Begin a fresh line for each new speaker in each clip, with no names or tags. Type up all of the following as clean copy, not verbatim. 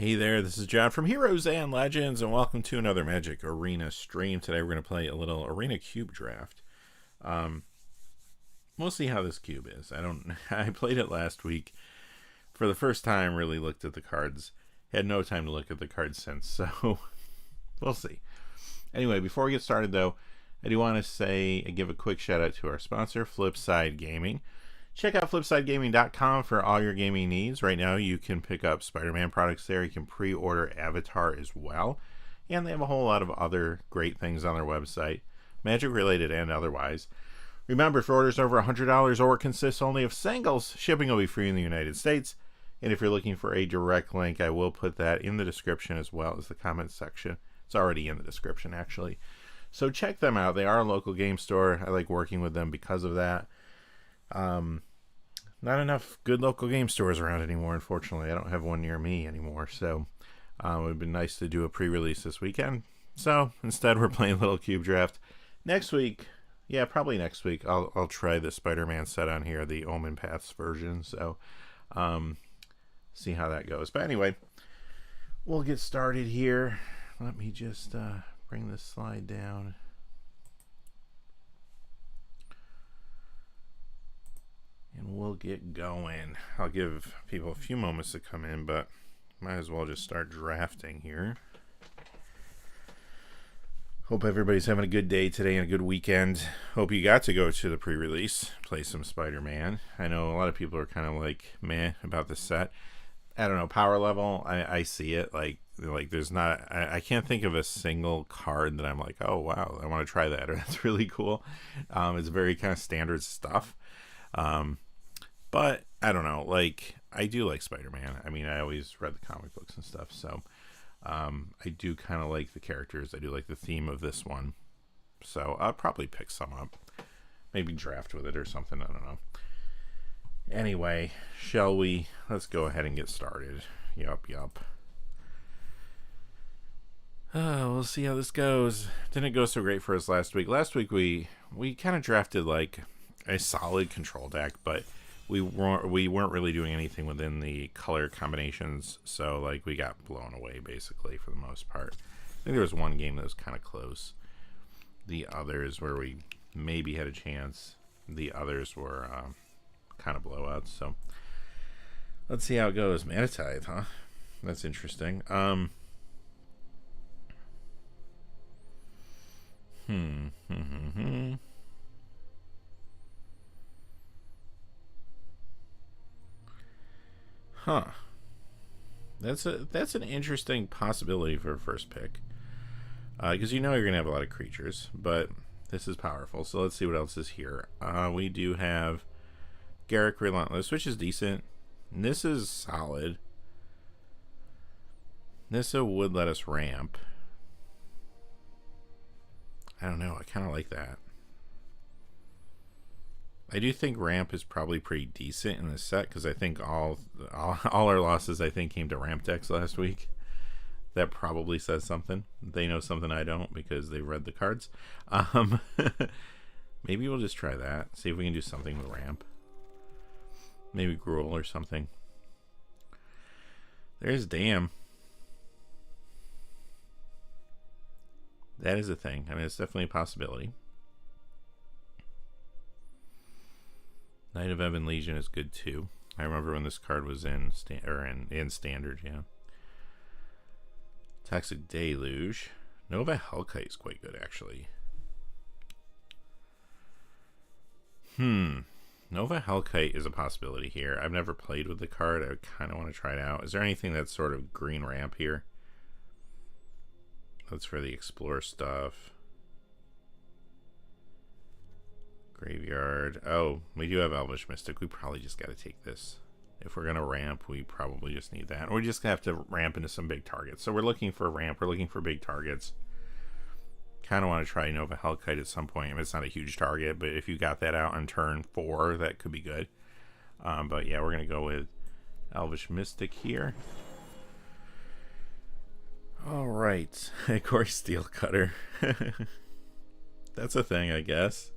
Hey there, this is John from Heroes and Legends, and welcome to another Magic Arena stream. Today we're going to play a little Arena Cube draft. We'll see how this cube is. I played it last week. For the first time, really looked at the cards. Had no time to look at the cards since, so we'll see. Anyway, before we get started though, I do want to give a quick shout out to our sponsor, Flipside Gaming. Check out flipsidegaming.com for all your gaming needs. Right now you can pick up Spider-Man products there. You can pre-order Avatar as well. And they have a whole lot of other great things on their website, Magic related and otherwise. Remember, for orders over $100 or consists only of singles, shipping will be free in the United States. And if you're looking for a direct link, I will put that in the description as well as the comments section. It's already in the description, actually. So check them out. They are a local game store. I like working with them because of that. Not enough good local game stores around anymore, unfortunately. I don't have one near me anymore, so it would be nice to do a pre-release this weekend. So instead we're playing Little Cube Draft. Next week, yeah, probably next week, I'll try the Spider-Man set on here, the Omen Paths version, so see how that goes. But anyway, we'll get started here. Let me just bring this slide down. And we'll get going. I'll give people a few moments to come in, but might as well just start drafting here. Hope everybody's having a good day today and a good weekend. Hope you got to go to the pre-release, play some Spider-Man. I know a lot of people are kind of like meh about the set. I don't know, power level, I see it. Like there's not, I can't think of a single card that I'm like, oh wow, I want to try that, or that's really cool. It's very kind of standard stuff. But I don't know, like I do like Spider-Man. I mean, I always read the comic books and stuff, so I do kind of like the characters. I do like the theme of this one, so I'll probably pick some up, maybe draft with it or something. I don't know. Anyway, shall we? Let's go ahead and get started. Yup. We'll see how this goes. Didn't go so great for us last week. Last week we kind of drafted like a solid control deck, but we weren't really doing anything within the color combinations, so like we got blown away basically for the most part. I think there was one game that was kind of close. The others where we maybe had a chance, the others were kind of blowouts. So let's see how it goes. Mana Tithe, huh? That's interesting. Huh. That's an interesting possibility for a first pick. Because you know you're going to have a lot of creatures, but this is powerful. So let's see what else is here. We do have Garruk Relentless, which is decent. Nissa is solid. Nissa would let us ramp. I don't know. I kind of like that. I do think ramp is probably pretty decent in this set because I think all our losses I think came to ramp decks last week. That probably says something. They know something I don't because they read the cards. Maybe we'll just try that. See if we can do something with ramp. Maybe Gruul or something. There's Dam. That is a thing. I mean, it's definitely a possibility. Knight of Ebon Legion is good too. I remember when this card was in standard, yeah. Toxic Deluge. Nova Hellkite is quite good actually. Nova Hellkite is a possibility here. I've never played with the card. I kind of want to try it out. Is there anything that's sort of green ramp here? That's for the Explore stuff. Graveyard. Oh, we do have Elvish Mystic. We probably just got to take this. If we're going to ramp, we probably just need that. Or we just have to ramp into some big targets. So we're looking for ramp. We're looking for big targets. Kind of want to try Nova Hellkite at some point. I mean, it's not a huge target, but if you got that out on turn 4, that could be good. But yeah, we're going to go with Elvish Mystic here. All right. Corey Steelcutter. That's a thing, I guess.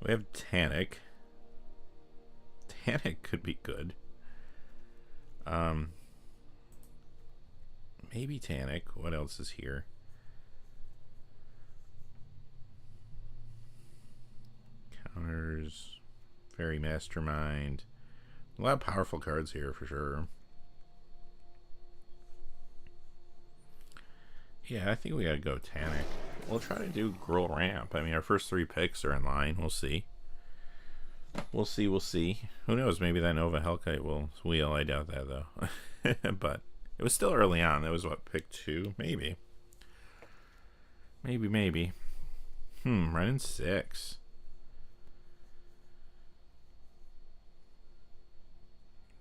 We have Tanic. Tanic could be good. Maybe Tannic. What else is here? Counters. Fairy Mastermind. A lot of powerful cards here for sure. Yeah, I think we gotta go Tannic. We'll try to do Gruul Ramp. I mean, our first 3 picks are in line. We'll see. We'll see. We'll see. Who knows? Maybe that Nova Hellkite will wheel. I doubt that, though. But it was still early on. That was, what, pick 2? Maybe. Maybe. Running 6.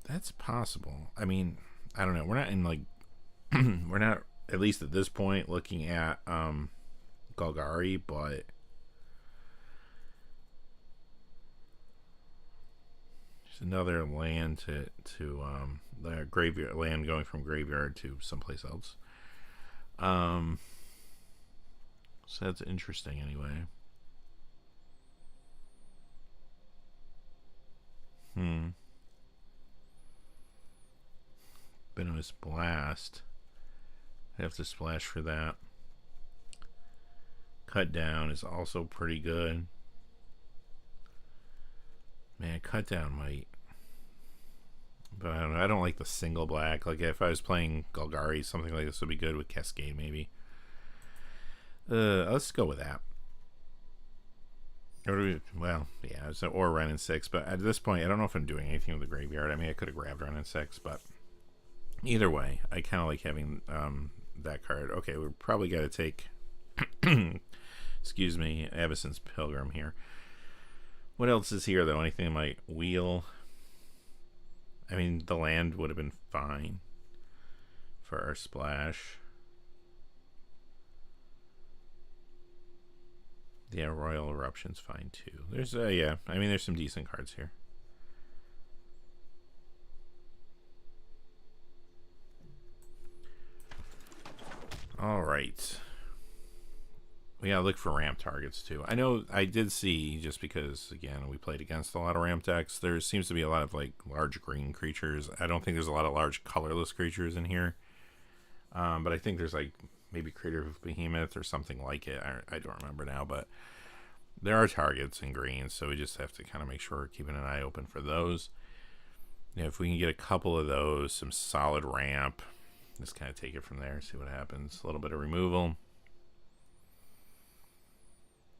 That's possible. I mean, I don't know. We're not in, like... we're not, at least at this point, looking at Golgari, but... another land to the graveyard land going from graveyard to someplace else. So that's interesting anyway. Venomous Blast. I have to splash for that. Cut Down is also pretty good. Man, Cut Down might. But I don't know. I don't like the single black. Like, if I was playing Golgari, something like this would be good with Cascade, maybe. Let's go with that. Well, yeah, so, or Renin 6. But at this point, I don't know if I'm doing anything with the graveyard. I mean, I could have grabbed Renin 6, but either way, I kind of like having that card. Okay, we're probably got to take, excuse me, Avacyn's Pilgrim here. What else is here, though? Anything that might wheel? I mean, the land would have been fine for our splash. Yeah, Royal Eruption's fine, too. There's, yeah, I mean, there's some decent cards here. All right. We gotta look for ramp targets too. I know I did see, just because again we played against a lot of ramp decks, there seems to be a lot of like large green creatures. I don't think there's a lot of large colorless creatures in here, but I think there's like maybe Creative Behemoth or something like it. I don't remember now, but there are targets in green, so we just have to kind of make sure we're keeping an eye open for those. Yeah, if we can get a couple of those, some solid ramp, just kind of take it from there, see what happens. A little bit of removal.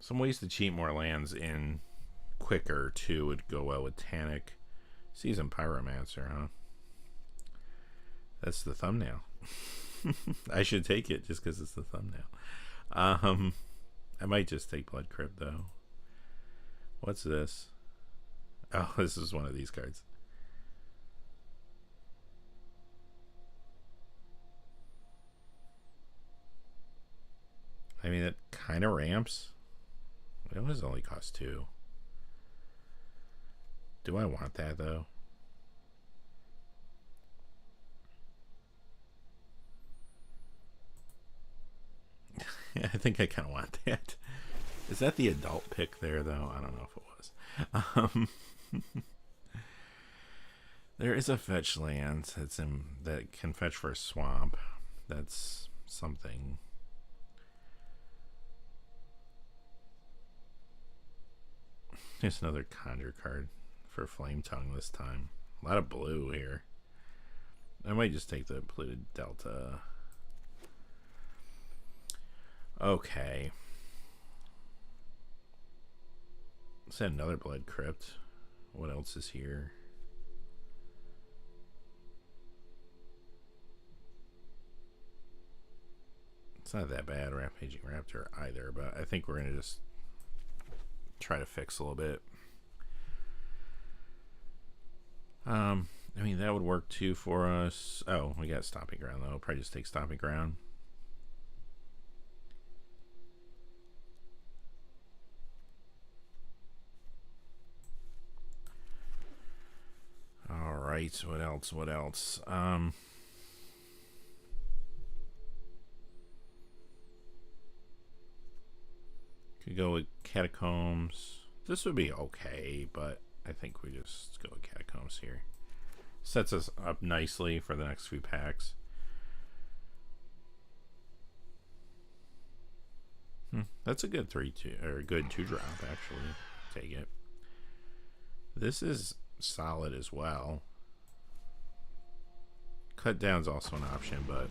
Some ways to cheat more lands in quicker, too, would go well with Tannic. Seasoned Pyromancer, huh? That's the thumbnail. I should take it just because it's the thumbnail. I might just take Blood Crypt, though. What's this? Oh, this is one of these cards. I mean, it kind of ramps. It was only cost 2. Do I want that though? I think I kind of want that. Is that the adult pick there though? I don't know if it was. There is a fetch land that can fetch for a swamp. That's something. There's another Conjure card for Flame Tongue this time. A lot of blue here. I might just take the Polluted Delta. Okay. Let's add another Blood Crypt. What else is here? It's not that bad, Rampaging Raptor either, but I think we're going to just try to fix a little bit. I mean, that would work too for us. Oh, we got Stomping Ground though. I'll probably just take Stomping Ground. All right, what else? What else? Could go with Catacombs. This would be okay, but I think we just go with Catacombs here. Sets us up nicely for the next few packs. That's a good 3-2 or a good 2-drop actually. Take it. This is solid as well. Cut down's also an option, but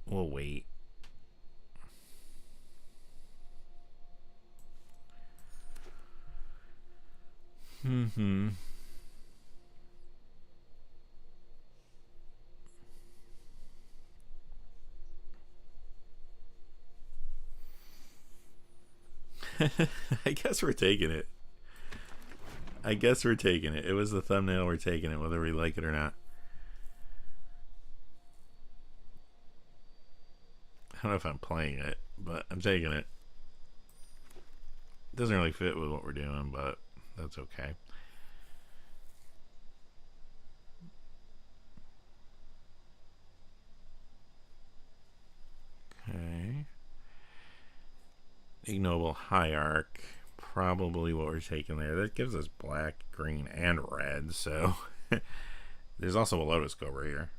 we'll wait. I guess we're taking it. It was the thumbnail. We're taking it, whether we like it or not. I don't know if I'm playing it, but I'm taking it. It doesn't really fit with what we're doing, but that's okay. Okay. Ignoble Hierarch. Probably what we're taking there. That gives us black, green, and red, so there's also a Lotus Cobra here.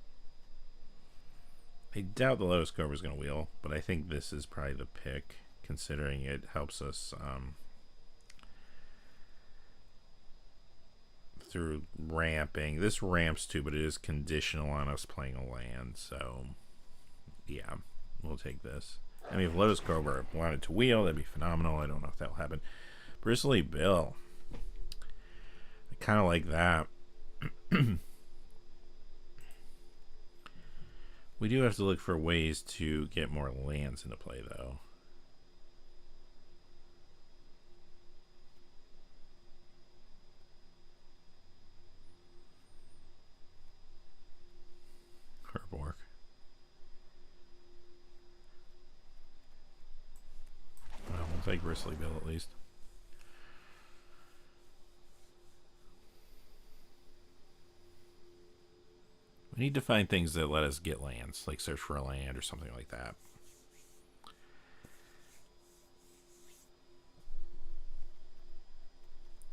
I doubt the Lotus Cobra is going to wheel, but I think this is probably the pick, considering it helps us through ramping. This ramps too, but it is conditional on us playing a land, so yeah, we'll take this. I mean, if Lotus Cobra wanted to wheel, that'd be phenomenal. I don't know if that'll happen. Bristly Bill. I kind of like that. We do have to look for ways to get more lands into play, though. Herborg. Well, we'll take Bristly Bill at least. We need to find things that let us get lands, like search for a land or something like that.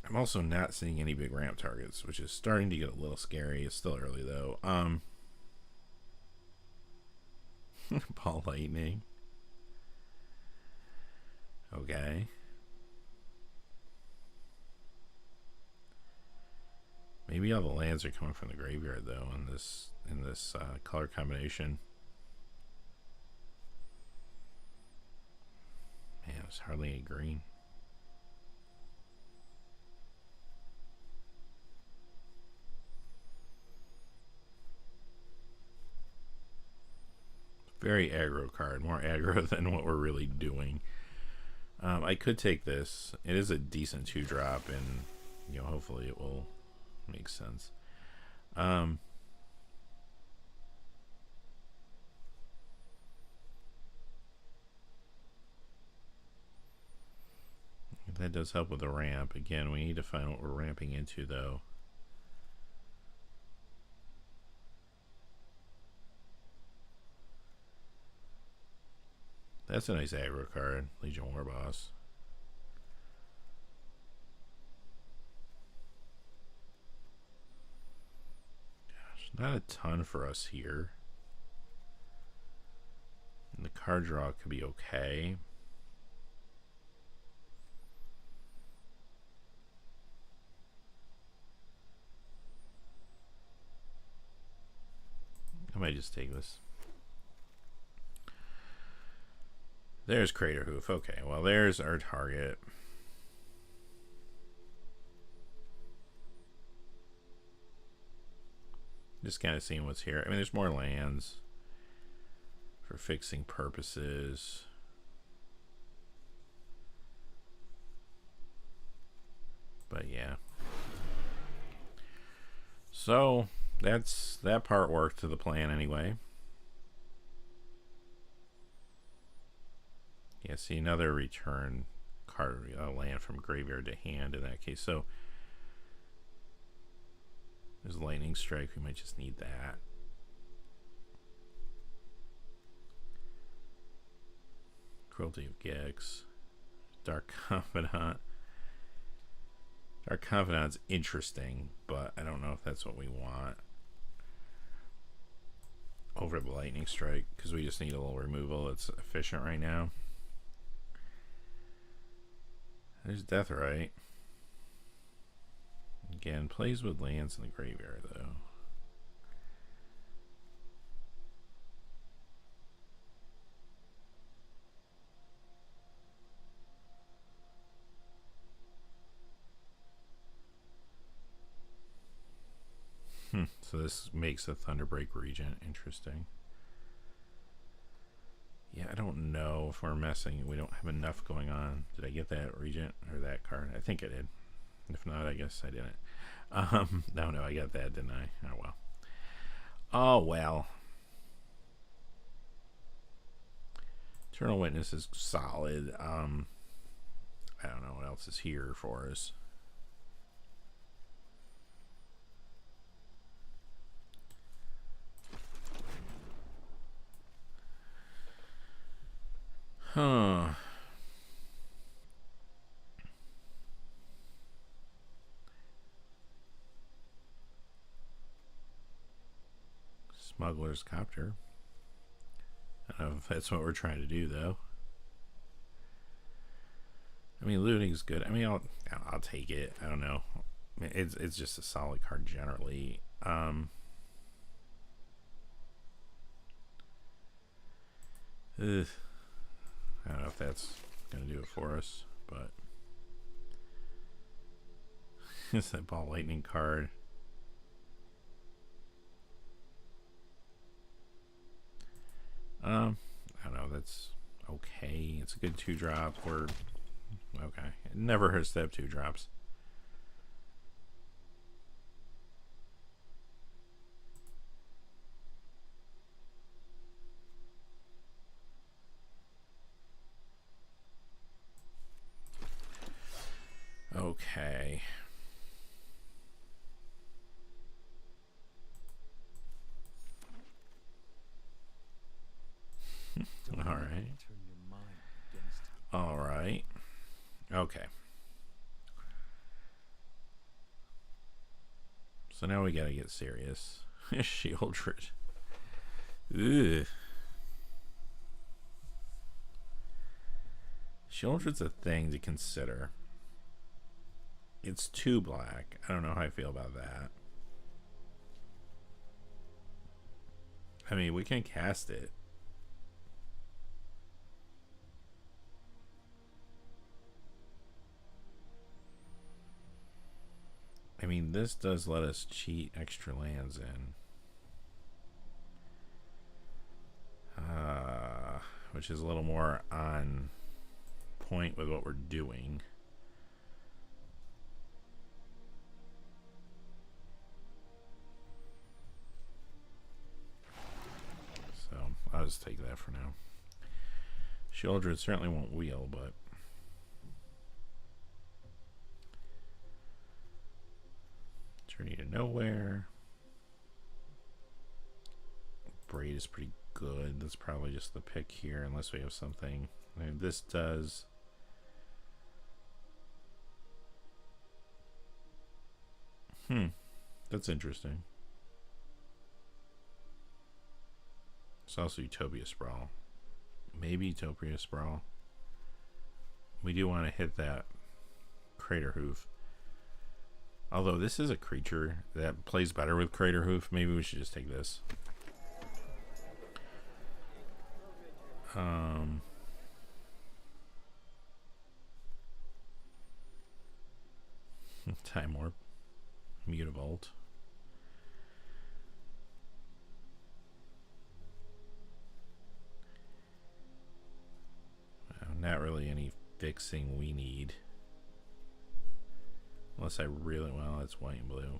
I'm also not seeing any big ramp targets, which is starting to get a little scary. It's still early, though. Ball Lightning. Okay. Maybe all the lands are coming from the graveyard, though, in this color combination. Man, there's hardly any green. Very aggro card, more aggro than what we're really doing. I could take this. It is a decent 2-drop, and hopefully it will make sense. That does help with the ramp. Again, we need to find what we're ramping into, though. That's a nice aggro card, Legion Warboss. Gosh, not a ton for us here. And the card draw could be okay. I might just take this. There's Crater Hoof. Okay, well, there's our target. Just kind of seeing what's here. I mean, there's more lands for fixing purposes. But yeah. So that part worked to the plan anyway. Yeah, see, another return card, land from graveyard to hand in that case. So there's Lightning Strike. We might just need that. Cruelty of Gix. Dark Confidant. Dark Confidant's interesting, but I don't know if that's what we want. over the lightning strike because we just need a little removal. It's efficient right now. There's Deathrite. Again, plays with lands in the graveyard though. So this makes a Thunderbreak Regent interesting. Yeah, I don't know if we're messing. We don't have enough going on. Did I get that Regent or that card? I think I did. If not, I guess I didn't. No, I got that, didn't I? Oh, well. Oh, well. Eternal Witness is solid. I don't know what else is here for us. Huh. Smuggler's Copter. I don't know if that's what we're trying to do, though. I mean, looting's good. I mean, I'll take it. I don't know. It's just a solid card generally. I don't know if that's gonna do it for us, but it's that Ball Lightning card. I don't know. That's okay. It's a good 2-drop. We're okay. It never hurts to have 2 drops. Okay. All right. All right. Okay. So now we gotta get serious. Shieldred. Ugh. Shieldred's a thing to consider. It's 2 black. I don't know how I feel about that. I mean, we can cast it. I mean, this does let us cheat extra lands in. Which is a little more on point with what we're doing. So I'll just take that for now. Shieldred certainly won't wheel, but Journey to Nowhere. Braid is pretty good. That's probably just the pick here, unless we have something. I mean, this does. That's interesting. It's also Utopia Sprawl. Maybe Utopia Sprawl. We do want to hit that Crater Hoof. Although this is a creature that plays better with Crater Hoof, maybe we should just take this. Time Warp. Mutavault. Not really any fixing we need. Unless I really, well, it's white and blue.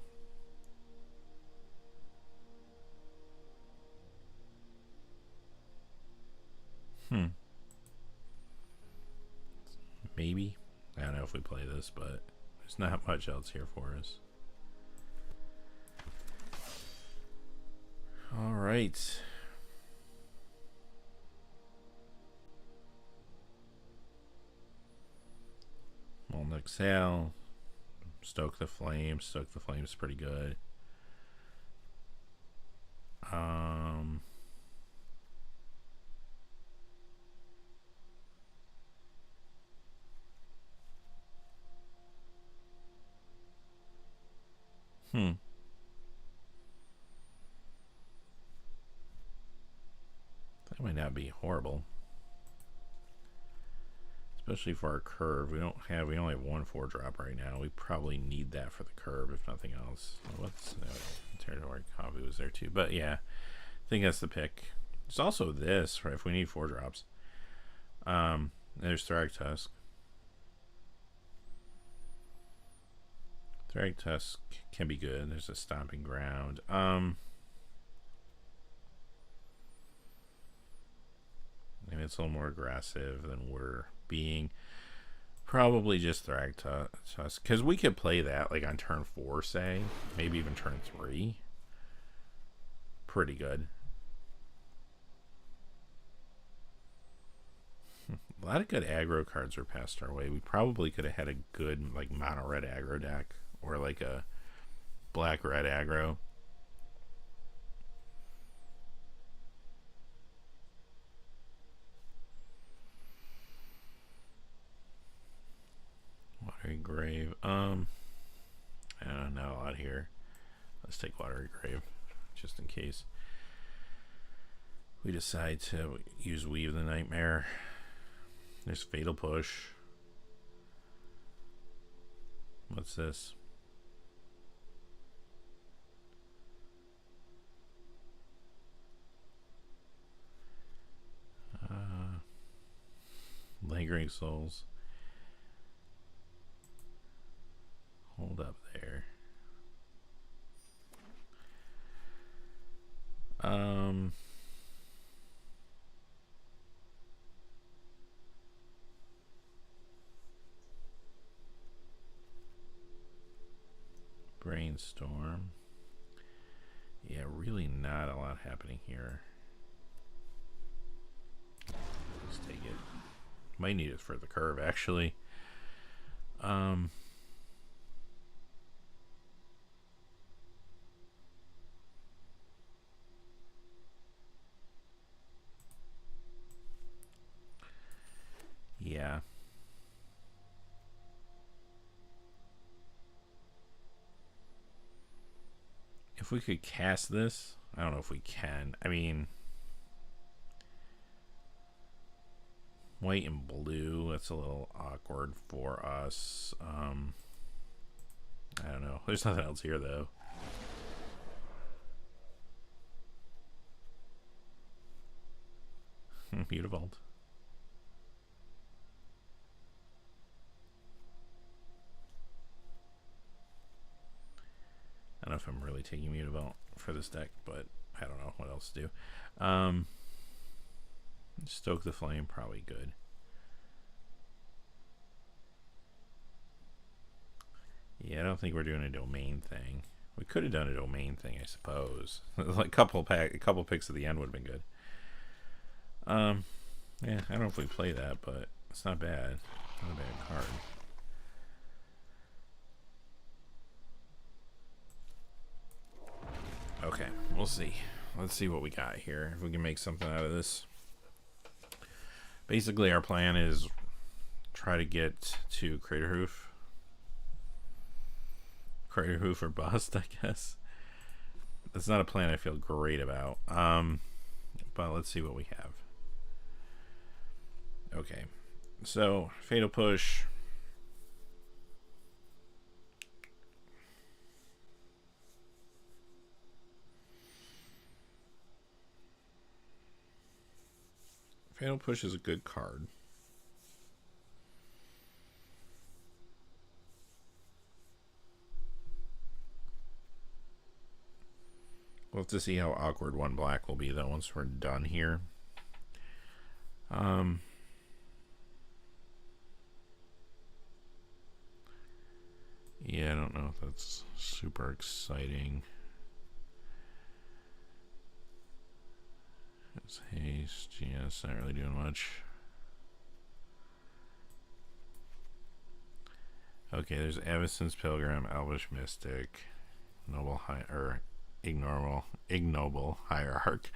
Maybe. I don't know if we play this, but there's not much else here for us. All right. Molten Exhale. Stoke the Flames. Stoke the Flames is pretty good. That might not be horrible. Especially for our curve. We only have one 4-drop right now. We probably need that for the curve, if nothing else. What's territory copy was there too. But yeah, I think that's the pick. There's also this, right, if we need 4-drops. There's Thragtusk. Thragtusk can be good. There's a Stomping Ground. Maybe it's a little more aggressive than we're being. Probably just Thragtusk, because we could play that like on turn 4, say, maybe even turn 3. Pretty good. A lot of good aggro cards were passed our way. We probably could have had a good like mono red aggro deck, or like a black red aggro. Watery Grave. I don't know a lot here. Let's take Watery Grave just in case we decide to use Weave the Nightmare. There's Fatal Push. What's this? Lingering Souls. Hold up there. Brainstorm. Yeah, really not a lot happening here. Let's take it. Might need it for the curve, actually. Yeah. If we could cast this, I don't know if we can. I mean, white and blue, that's a little awkward for us. I don't know. There's nothing else here, though. Mutavault. I don't know if I'm really taking Mutavault for this deck, but I don't know what else to do. Stoke the Flame, probably good. Yeah, I don't think we're doing a domain thing. We could have done a domain thing, I suppose. Like a couple picks at the end would have been good. Yeah, I don't know if we play that, but it's not bad. Not a bad card. Okay, we'll see. Let's see what we got here. If we can make something out of this. Basically, our plan is try to get to Craterhoof. Craterhoof or bust, I guess. That's not a plan I feel great about. But let's see what we have. Okay, so Fatal Push. Fatal Push is a good card. We'll have to see how awkward one black will be though once we're done here. Yeah, I don't know if that's super exciting. It's haste. Yeah, it's not really doing much. Okay, there's Avacyn's Pilgrim, Elvish Mystic, Ignoble Hierarch.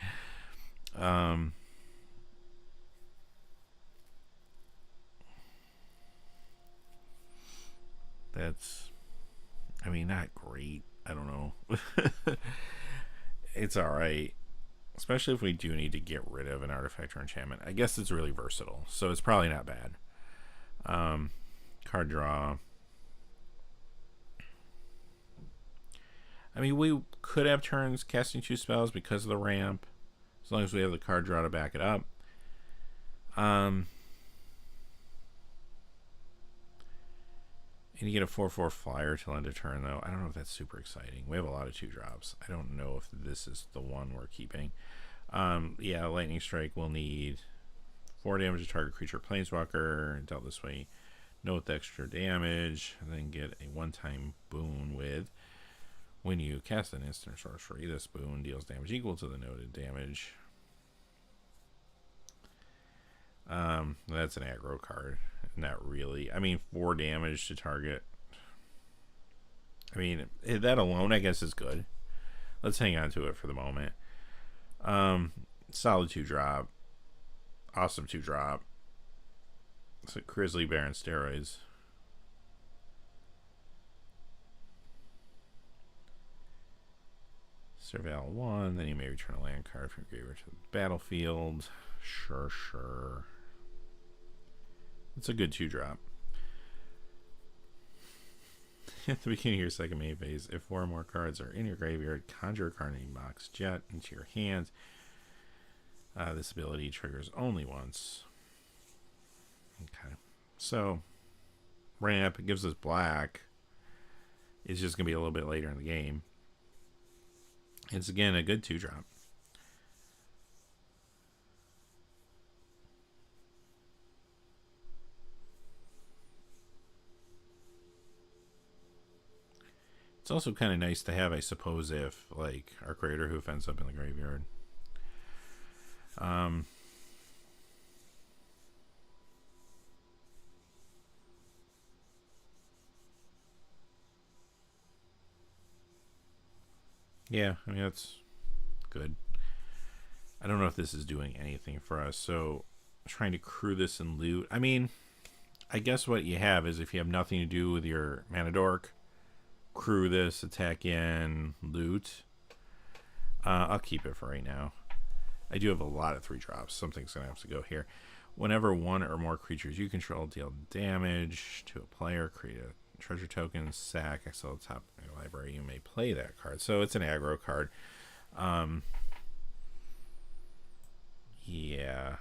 That's, I mean, not great. I don't know. It's alright. Especially if we do need to get rid of an artifact or enchantment. I guess it's really versatile, so it's probably not bad. Card draw. I mean, we could have turns casting 2 spells because of the ramp, as long as we have the card draw to back it up. And you get a 4/4 flyer till end of turn, though. I don't know if that's super exciting. We have a lot of 2-drops. I don't know if this is the one we're keeping. Yeah, Lightning Strike will need 4 damage to target creature planeswalker, dealt this way. Note the extra damage, and then get a one-time boon with, when you cast an instant sorcery, this boon deals damage equal to the noted damage. That's an aggro card. Not really. I mean, 4 damage to target. I mean, that alone, I guess, is good. Let's hang on to it for the moment. Solid 2-drop. Awesome 2-drop. It's a Grizzly Bear on steroids. Surveil 1, then you may return a land card from your graveyard to the battlefield. Sure. It's a good 2-drop. At the beginning of your second main phase, if 4 or more cards are in your graveyard, conjure a card named Mox Jet into your hand. This ability triggers only once. Okay. So, ramp gives us black. It's just going to be a little bit later in the game. It's, again, a good 2-drop. It's also kind of nice to have, I suppose, if, like, our Creator Hoof ends up in the graveyard. Yeah, I mean, that's good. I don't know if this is doing anything for us, so trying to crew this and loot. I mean, I guess what you have is if you have nothing to do with your Mana Dork, crew this, attack in, loot. I'll keep it for right now. I do have a lot of 3-drops. Something's going to have to go here. Whenever 1 or more creatures you control deal damage to a player, create a treasure token, sack, exile top of your library, you may play that card. So it's an aggro card. Yeah.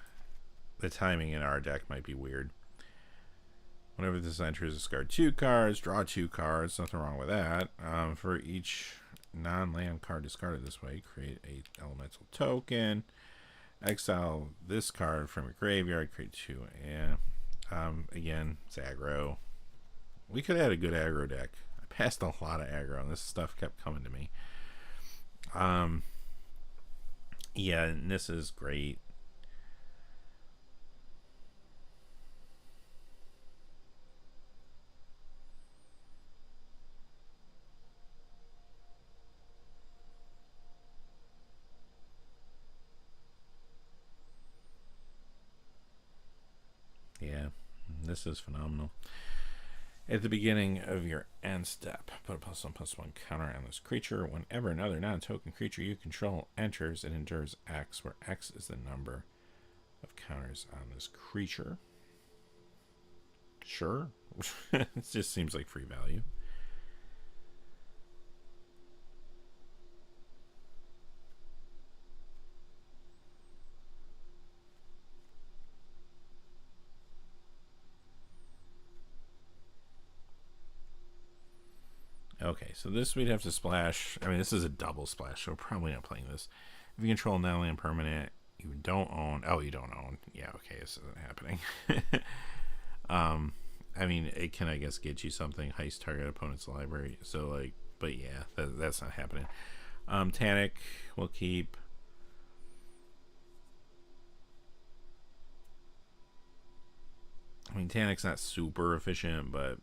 The timing in our deck might be weird. Whenever this enters, discard 2 cards, draw 2 cards. Nothing wrong with that. For each non-land card discarded this way, create a elemental token. Exile this card from your graveyard, create 2. Yeah. Again, it's aggro. We could have had a good aggro deck. I passed a lot of aggro, and this stuff kept coming to me. Yeah, and this is great. Yeah, this is phenomenal. At the beginning of your end step, put a +1/+1 counter on this creature. Whenever another non-token creature you control enters, it endures X, where X is the number of counters on this creature. Sure. It just seems like free value. Okay, so this we'd have to splash. I mean, this is a double splash, so we're probably not playing this. If you control non-land permanent you don't own. Oh, you don't own. Yeah, okay, this isn't happening. I mean, it can, I guess, get you something. Heist target opponent's library. So, like, but yeah, that's not happening. Tanic will keep. I mean, Tanic's not super efficient, but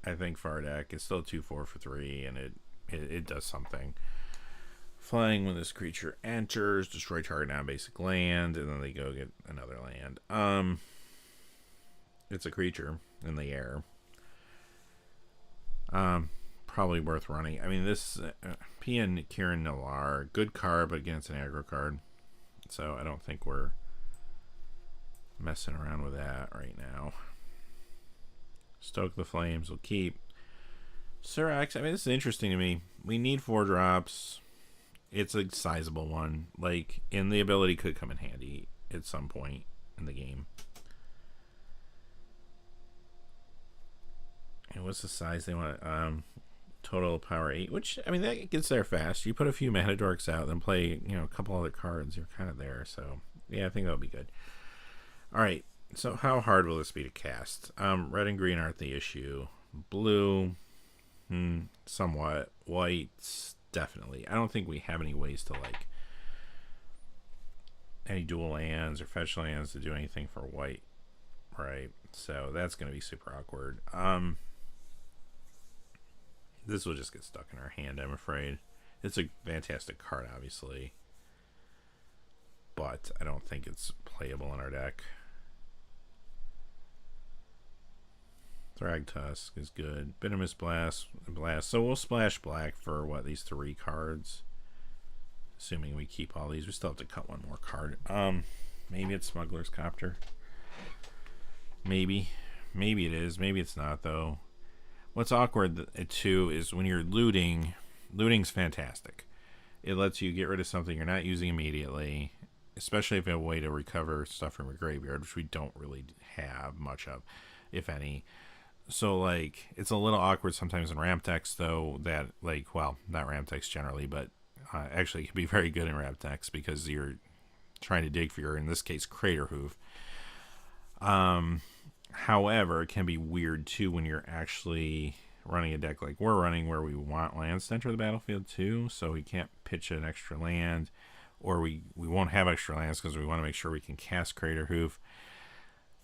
I think for our deck, it's still 2/4 for 3, and it does something. Flying when this creature enters, destroy target non-basic land, and then they go get another land. It's a creature in the air. probably worth running. I mean, this PN Kieran Nillar, good card, but again, it's an aggro card. So I don't think we're messing around with that right now. Stoke the Flames will keep. Sirax, I mean, this is interesting to me. We need 4 drops. It's a sizable one. Like, and the ability could come in handy at some point in the game. And what's the size they want? Total power 8, which, I mean, that gets there fast. You put a few mana dorks out, then play, you know, a couple other cards, you're kind of there. So, yeah, I think that'll be good. All right, so how hard will this be to cast? Red and green aren't the issue. Blue, somewhat. White, definitely. I don't think we have any ways to, like, any dual lands or fetch lands to do anything for white, right? So that's going to be super awkward. This will just get stuck in our hand, I'm afraid. It's a fantastic card, obviously, but I don't think it's playable in our deck. Thragtusk is good. Venomous Blast. So we'll splash black for, what, these 3 cards? Assuming we keep all these. We still have to cut one more card. Maybe it's Smuggler's Copter. Maybe. Maybe it is. Maybe it's not, though. What's awkward, too, is when you're looting. Looting's fantastic. It lets you get rid of something you're not using immediately, especially if you have a way to recover stuff from your graveyard, which we don't really have much of, if any. So, like, it's a little awkward sometimes in ramp decks, though, that, like, well, not ramp decks generally, but actually it can be very good in ramp decks because you're trying to dig for your, in this case, Crater Hoof. However, it can be weird, too, when you're actually running a deck like we're running where we want lands to enter the battlefield, too, so we can't pitch an extra land, or we won't have extra lands because we want to make sure we can cast Crater Hoof.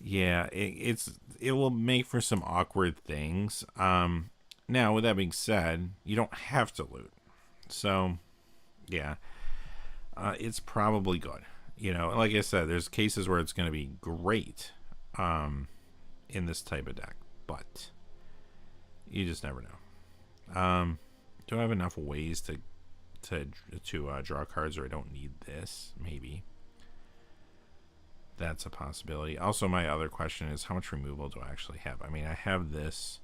Yeah, it will make for some awkward things. Now, with that being said, you don't have to loot. So, yeah, it's probably good. You know, like I said, there's cases where it's going to be great in this type of deck, but you just never know. Do I have enough ways to draw cards where I don't need this? Maybe. That's a possibility. Also, my other question is, how much removal do I actually have? I mean, I have this.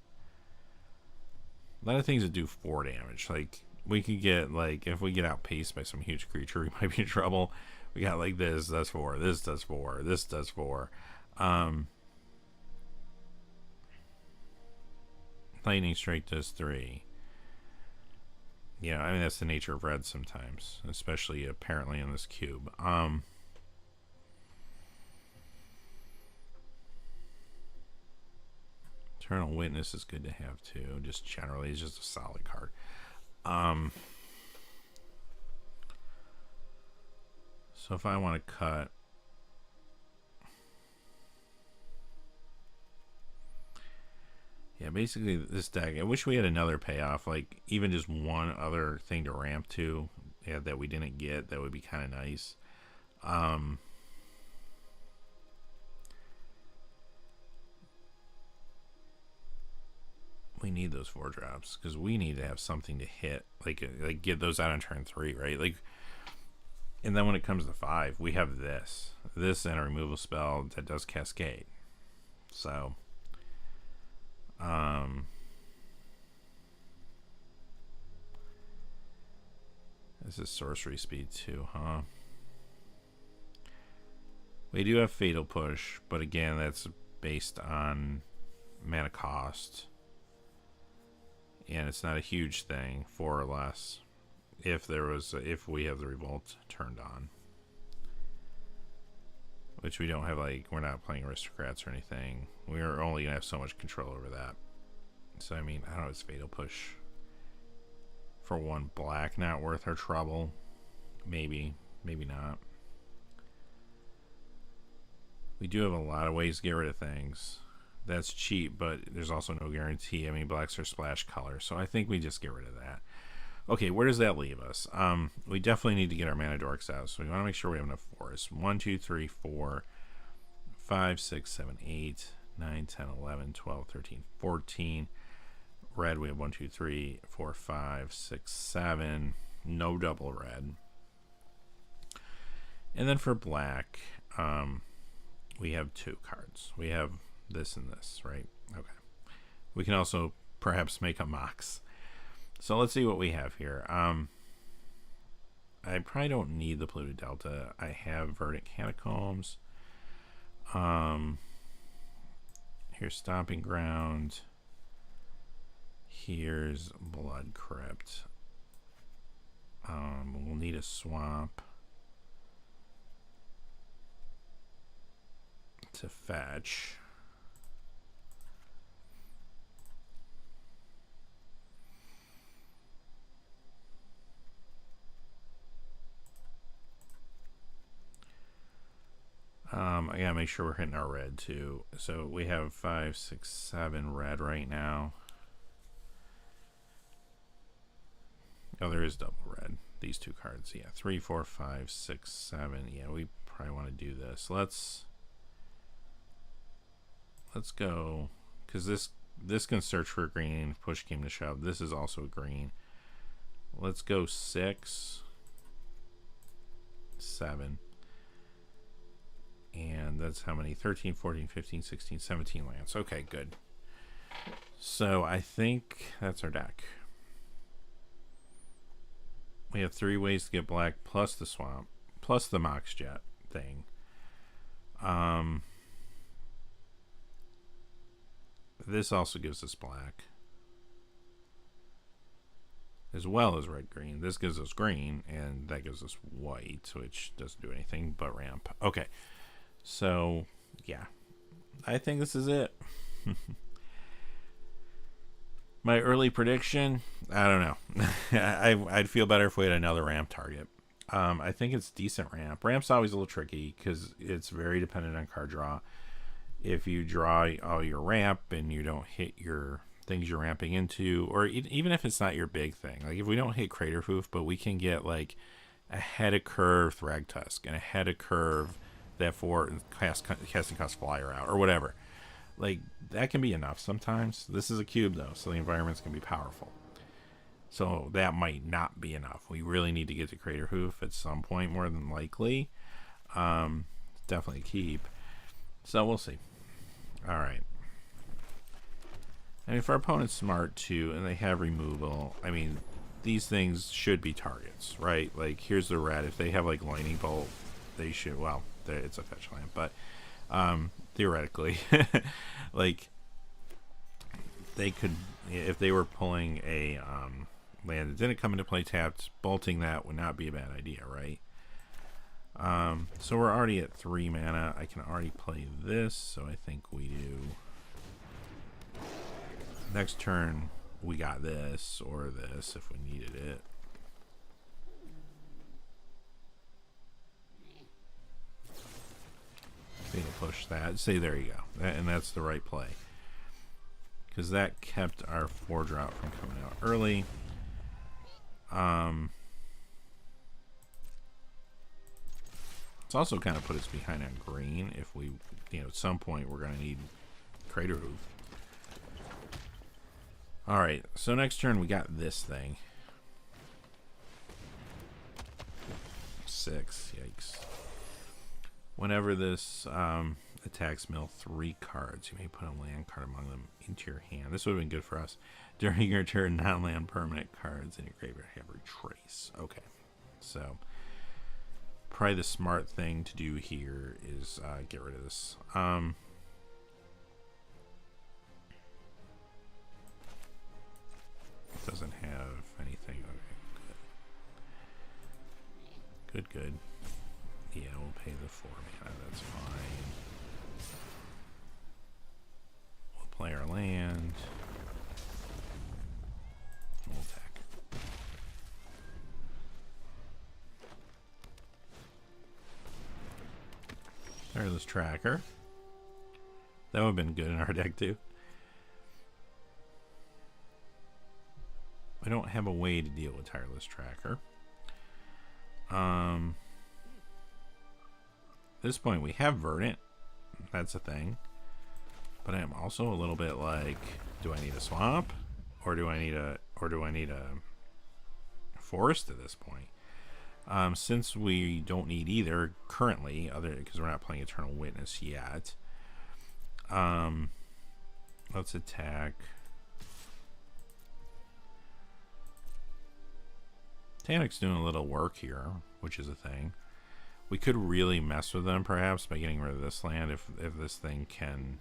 A lot of things that do 4 damage. Like, we could get, like, if we get outpaced by some huge creature, we might be in trouble. We got, like, this does 4, this does 4, this does 4. Lightning Strike does 3. Yeah, I mean, that's the nature of red sometimes, especially apparently in this cube. Eternal Witness is good to have too. Just generally, it's just a solid card. So if I want to cut, yeah, basically this deck. I wish we had another payoff, like even just one other thing to ramp to, yeah, that we didn't get. That would be kind of nice. We need those 4 drops because we need to have something to hit, like get those out on turn 3, right? Like, and then when it comes to 5, we have this and a removal spell that does Cascade. So, this is sorcery speed too, huh? We do have Fatal Push, but again, that's based on mana cost. And it's not a huge thing, 4 or less, if we have the Revolt turned on, which we don't have. Like, we're not playing Aristocrats or anything. We're only gonna have so much control over that. So I mean, I don't know. It's Fatal Push for 1 black, not worth our trouble. Maybe not. We do have a lot of ways to get rid of things. That's cheap, but there's also no guarantee. I mean, blacks are splash color, so I think we just get rid of that. Okay, where does that leave us? We definitely need to get our mana dorks out, so we want to make sure we have enough forests. 1, 2, 3, 4, 5, 6, 7, 8, 9, 10, 11, 12, 13, 14. red, we have 1, 2, 3, 4, 5, 6, 7. No double red. And then for black, we have 2 cards. We have this and this, right? Okay. We can also perhaps make a Mox. So let's see what we have here. I probably don't need the Polluted Delta. I have Verdant Catacombs. Here's Stomping Ground. Here's Blood Crypt. We'll need a swamp to fetch. I gotta make sure we're hitting our red too. So we have 5, 6, 7 red right now. Oh, there is double red. These 2 cards, yeah. 3, 4, 5, 6, 7. Yeah, we probably want to do this. Let's go, because this can search for green. If push came to shove, this is also a green. Let's go 6, 7. And that's how many? 13, 14, 15, 16, 17 lands. Okay, good. So I think that's our deck. We have 3 ways to get black, plus the swamp, plus the Mox Jet thing. This also gives us black, as well as red green. This gives us green, and that gives us white, which doesn't do anything but ramp. Okay. So, yeah, I think this is it. My early prediction, I don't know. I'd feel better if we had another ramp target. I think it's decent ramp. Ramp's always a little tricky because it's very dependent on card draw. If you draw all your ramp and you don't hit your things you're ramping into, or even if it's not your big thing, like if we don't hit Crater Hoof, but we can get like a head of curve Thragtusk and a head of curve that for casting cost flyer out or whatever, like that can be enough sometimes. This is a cube though, so the environments can be powerful, so that might not be enough. We really need to get to Crater Hoof at some point, more than likely. Definitely keep, so we'll see. All right, I mean, if our opponent's smart too and they have removal, I mean, these things should be targets, right? Like here's the red. If they have like Lightning Bolt, they should, well, it's a fetch land, but theoretically, like they could, if they were pulling a land that didn't come into play tapped, bolting that would not be a bad idea, right? So we're already at 3 mana. I can already play this, so I think we do. Next turn, we got this or this if we needed it. Push that. See, there you go. And that's the right play, because that kept our 4-drop from coming out early. It's also kind of put us behind on green. If we, at some point we're going to need Crater Hoof. All right, so next turn we got this thing. 6, yikes. Whenever this attacks mill 3 cards, you may put a land card among them into your hand. This would have been good for us. During your turn, non-land permanent cards in your graveyard have retrace. Okay, so probably the smart thing to do here is get rid of this. It doesn't have anything. Okay, good. Good. Yeah, we'll pay the 4 mana. That's fine. We'll play our land. We'll attack. Tireless Tracker. That would have been good in our deck too. I don't have a way to deal with Tireless Tracker. At this point we have Verdant. That's a thing. But I am also a little bit like, do I need a swamp? or do I need a forest at this point? Since we don't need either currently, other because we're not playing Eternal Witness yet. Let's attack. Tanic's doing a little work here, which is a thing. We could really mess with them perhaps by getting rid of this land if this thing can.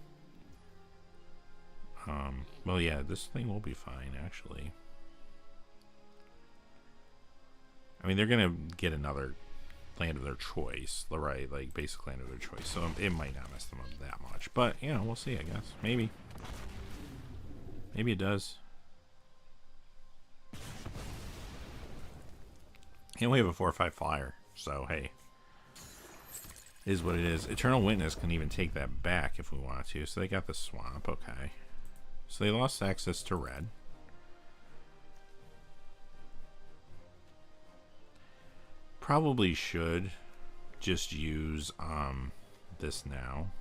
Well, yeah, this thing will be fine actually. I mean, they're gonna get another land of their choice, right? Like basic land of their choice, so it might not mess them up that much. But you know, we'll see. I guess maybe it does. And we have a 4/5 flyer, so hey, it is what it is. Eternal Witness can even take that back if we want to. So they got the swamp, okay. So they lost access to red. Probably should just use this now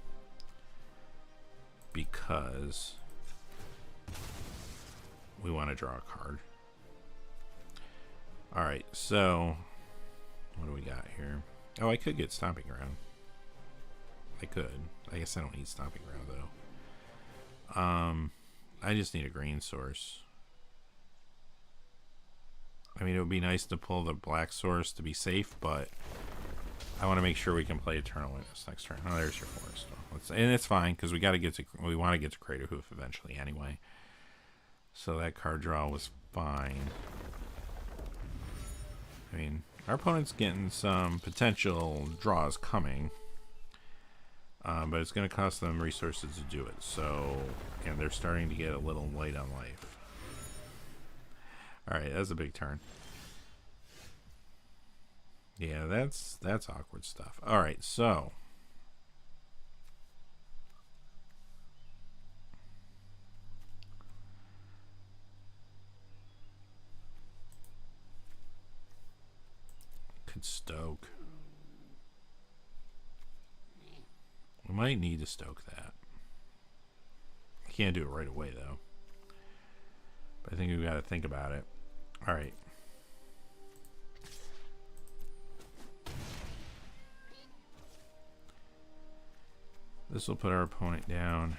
because we want to draw a card. Alright, so what do we got here? Oh, I could get Stomping Ground. I could. I guess I don't need Stomping Ground though. I just need a green source. I mean, it would be nice to pull the black source to be safe, but I want to make sure we can play Eternal Witness next turn. Oh, there's your forest. And it's fine because we want to get to Crater Hoof eventually anyway. So that card draw was fine. I mean, our opponent's getting some potential draws coming, but it's going to cost them resources to do it. So, and they're starting to get a little light on life. All right, that's a big turn. Yeah, that's awkward stuff. All right, so could stoke. We might need to stoke that. I can't do it right away though. But I think we've got to think about it. All right. This will put our opponent down.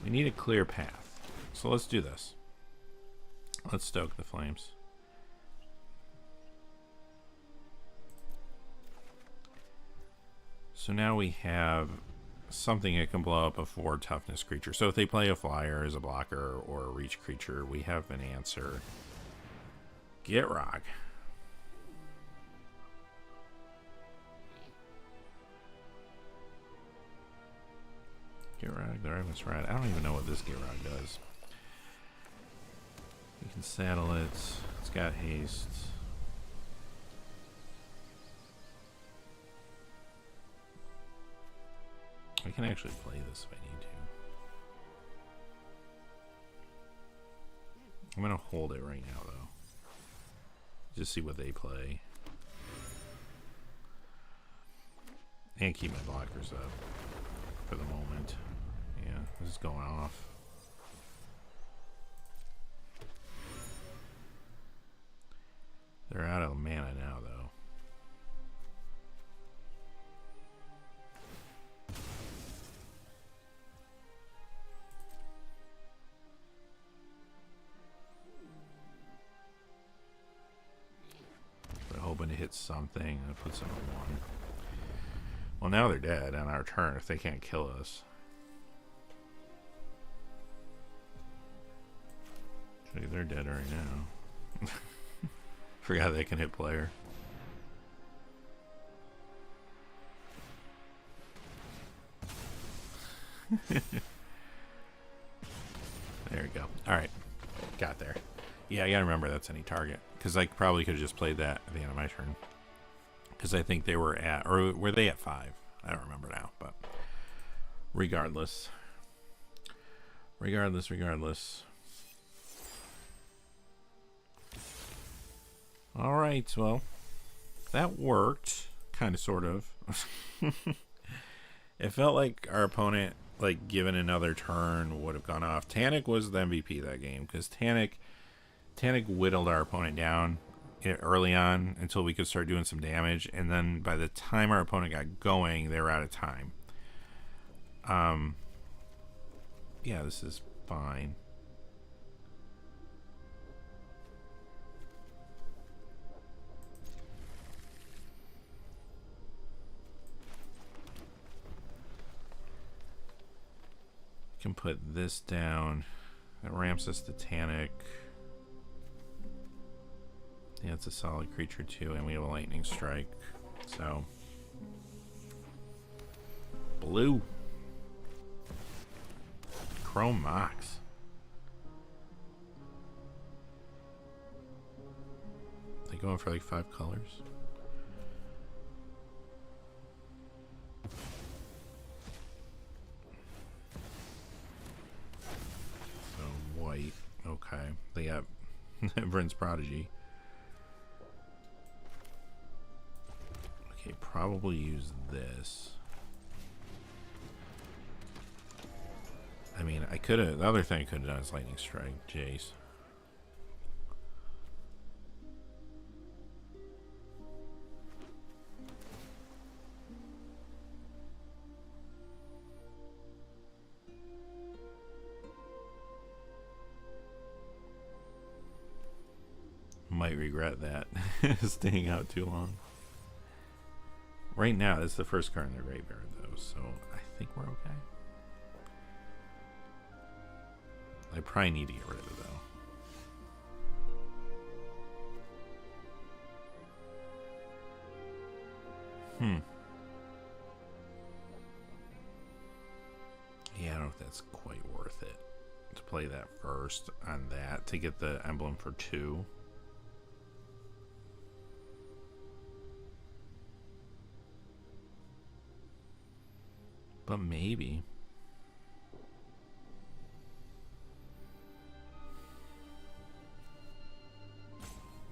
We need a clear path. So let's do this. Let's stoke the flames. So now we have something that can blow up a 4 toughness creature. So if they play a flyer as a blocker or a reach creature, we have an answer. Get rock. Get rock, Drave, right. I don't even know what this get rock does. You can saddle it. It's got haste. I can actually play this if I need to. I'm going to hold it right now, though. Just see what they play. And keep my blockers up for the moment. Yeah, this is going off. They're out of mana now, though. Hoping to hit something that puts them at 1. Well, now they're dead on our turn if they can't kill us. Actually, they're dead right now. Forgot they can hit player. There we go. Alright. Got there. Yeah, I gotta remember that's any target. Because I probably could have just played that at the end of my turn. Because I think they were at... Or were they at 5? I don't remember now. But regardless. Regardless. Alright, well. That worked. Kind of, sort of. It felt like our opponent, like, given another turn, would have gone off. Tanic was the MVP of that game, because Tanic whittled our opponent down early on until we could start doing some damage, and then by the time our opponent got going, they were out of time. Yeah, this is fine. Can put this down. That ramps us to Tanic. Yeah, it's a solid creature too, and we have a lightning strike. So blue. Chrome Mox. They going for like 5 colors. So white. Okay. They got Vryn's Prodigy. Okay, probably use this. I mean, I could have. The other thing I could have done is Lightning Strike, Jace. Might regret that. Staying out too long. Right now, this is the first card in the graveyard, though, so I think we're okay. I probably need to get rid of it, though. Yeah, I don't know if that's quite worth it to play that first on that to get the emblem for 2. But maybe.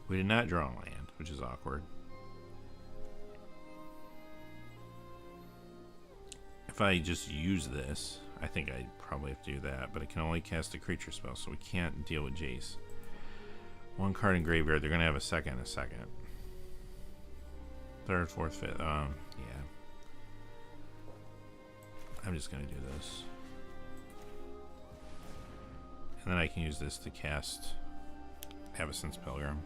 We did not draw land, which is awkward. If I just use this, I think I probably have to do that, but I can only cast a creature spell, so we can't deal with Jace. 1 card in graveyard, they're going to have a second and a second. 3rd, 4th, 5th, yeah. I'm just going to do this. And then I can use this to cast Avacyn's Pilgrim.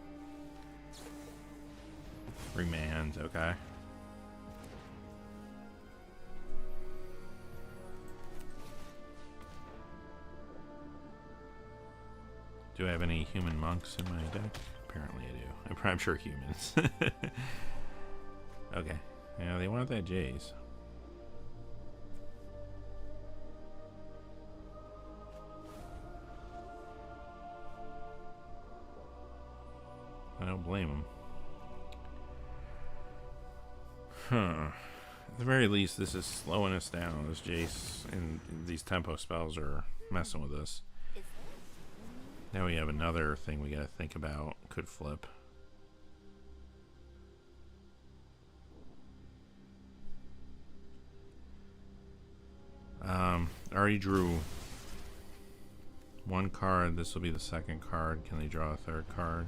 Remand, okay. Do I have any human monks in my deck? Apparently I do. I'm sure humans. Okay. Yeah, they want that Jace. I don't blame them. Huh. At the very least, this is slowing us down. This Jace and these tempo spells are messing with us. Now we have another thing we gotta think about. Could flip. Already drew 1 card. This will be the 2nd card. Can they draw a 3rd card?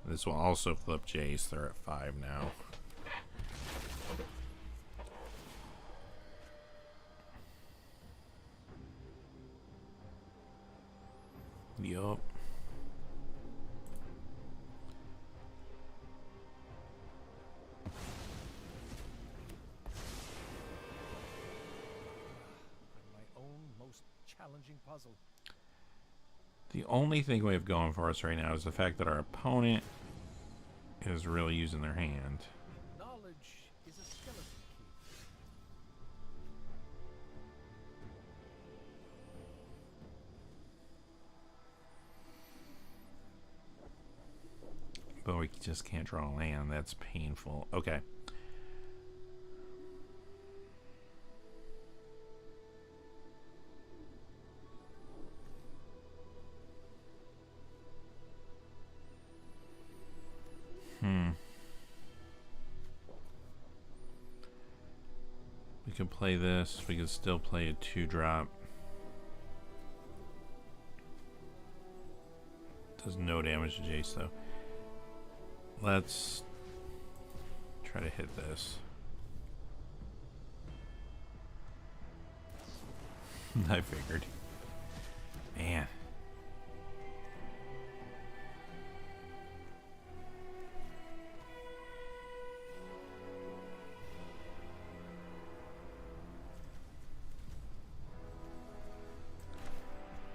This will also flip Jace. They're at 5 now. Yup.
My own most challenging puzzle.
The only thing we have going for us right now is the fact that our opponent is really using their hand.
Knowledge is a skeleton key.
But we just can't draw land. That's painful. Okay. could play this. We could still play a 2-drop. Does no damage to Jace though. Let's try to hit this. I figured. Man.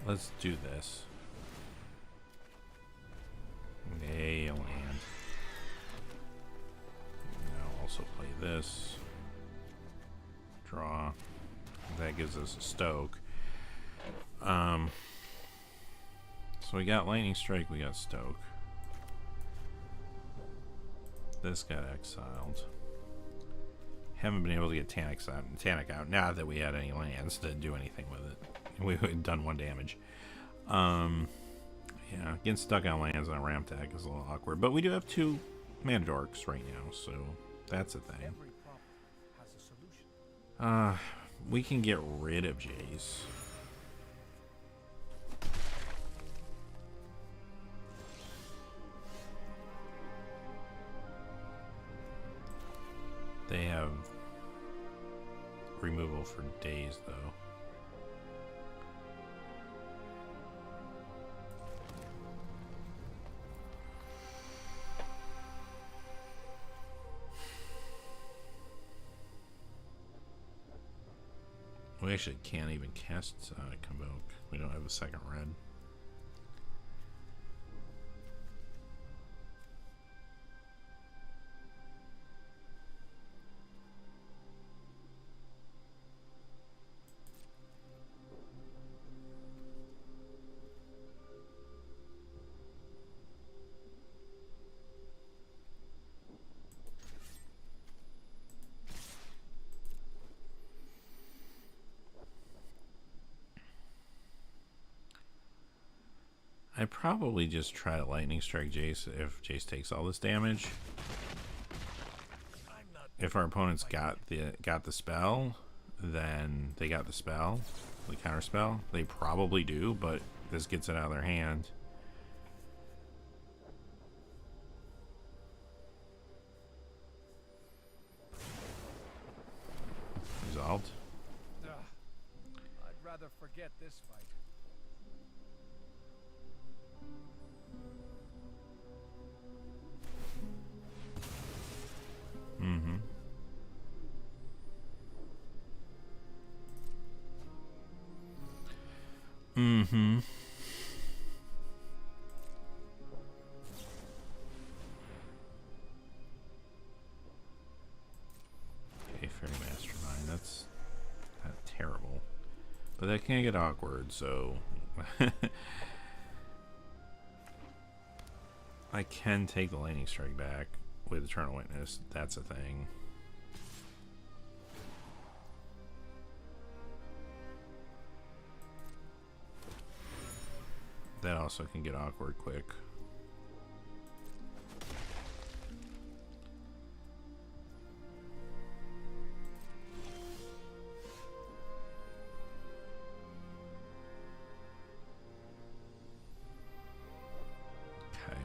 Let's do this. Hey, a land. Now also play this. Draw. That gives us a stoke. So we got lightning strike, we got stoke. This got exiled. Haven't been able to get Tannic out. Not that we had any lands to do anything with it. We had done 1 damage. Yeah, getting stuck on lands on a ramp deck is a little awkward. But we do have 2 mana dorks right now, so that's a thing. We can get rid of Jace. They have removal for days, though. We actually can't even cast Convoke. We don't have a second red. I probably just try to lightning strike Jace if Jace takes all this damage. If our opponents got the spell, then they got the spell, the counter spell. They probably do, but this gets it out of their hand. Resolved.
I'd rather forget this fight.
Mm-hmm. Mm-hmm. Okay, Fairy Mastermind. That's not terrible. But that can get awkward, so... I can take the Lightning Strike back with Eternal Witness. That's a thing. That also can get awkward quick. Okay.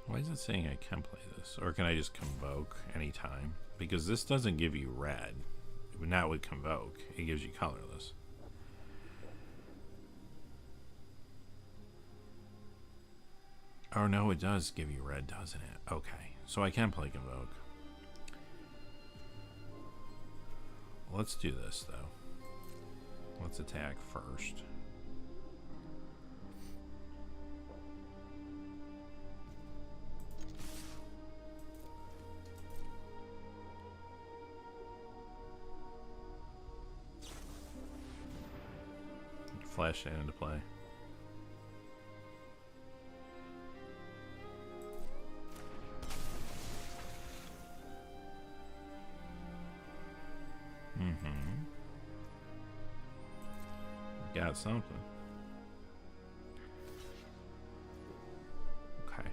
Why is it saying I can play this? Or can I just Convoke anytime? Because this doesn't give you red. Not with Convoke. It gives you colorless. Oh no, it does give you red, doesn't it? Okay, so I can play Convoke. Let's do this though. Let's attack first. Flash that into play. Got something. Okay.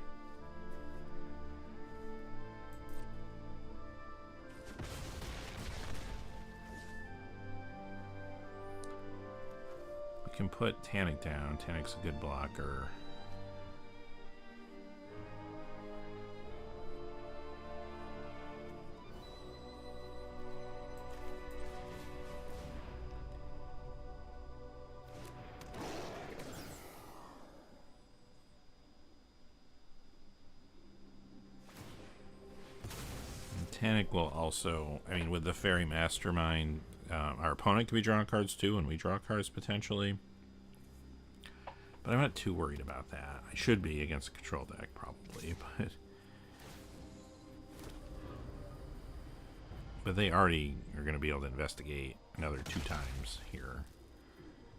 We can put Tannic down. Tannic's a good blocker. Tannic will also, I mean, with the Fairy Mastermind, our opponent can be drawing cards too, and we draw cards potentially. But I'm not too worried about that. I should be against a control deck, probably, but they already are going to be able to investigate another 2 times here.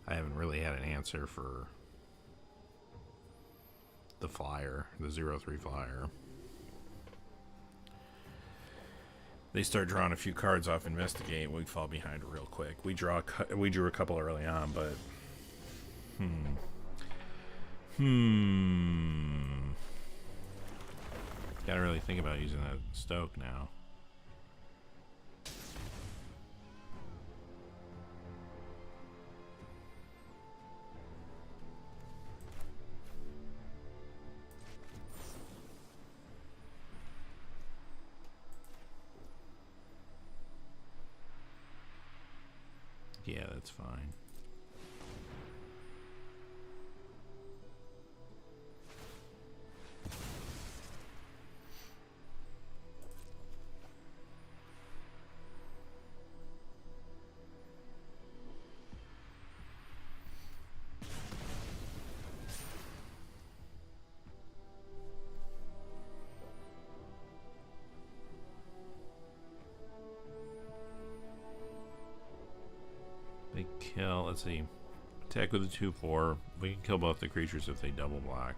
I haven't really had an answer for the flyer, the 0/3 flyer. They start drawing a few cards off investigate, we fall behind real quick. We drew a couple early on, but gotta really think about using that stoke now. Yeah, that's fine. They kill, let's see, attack with a 2/4. We can kill both the creatures if they double block.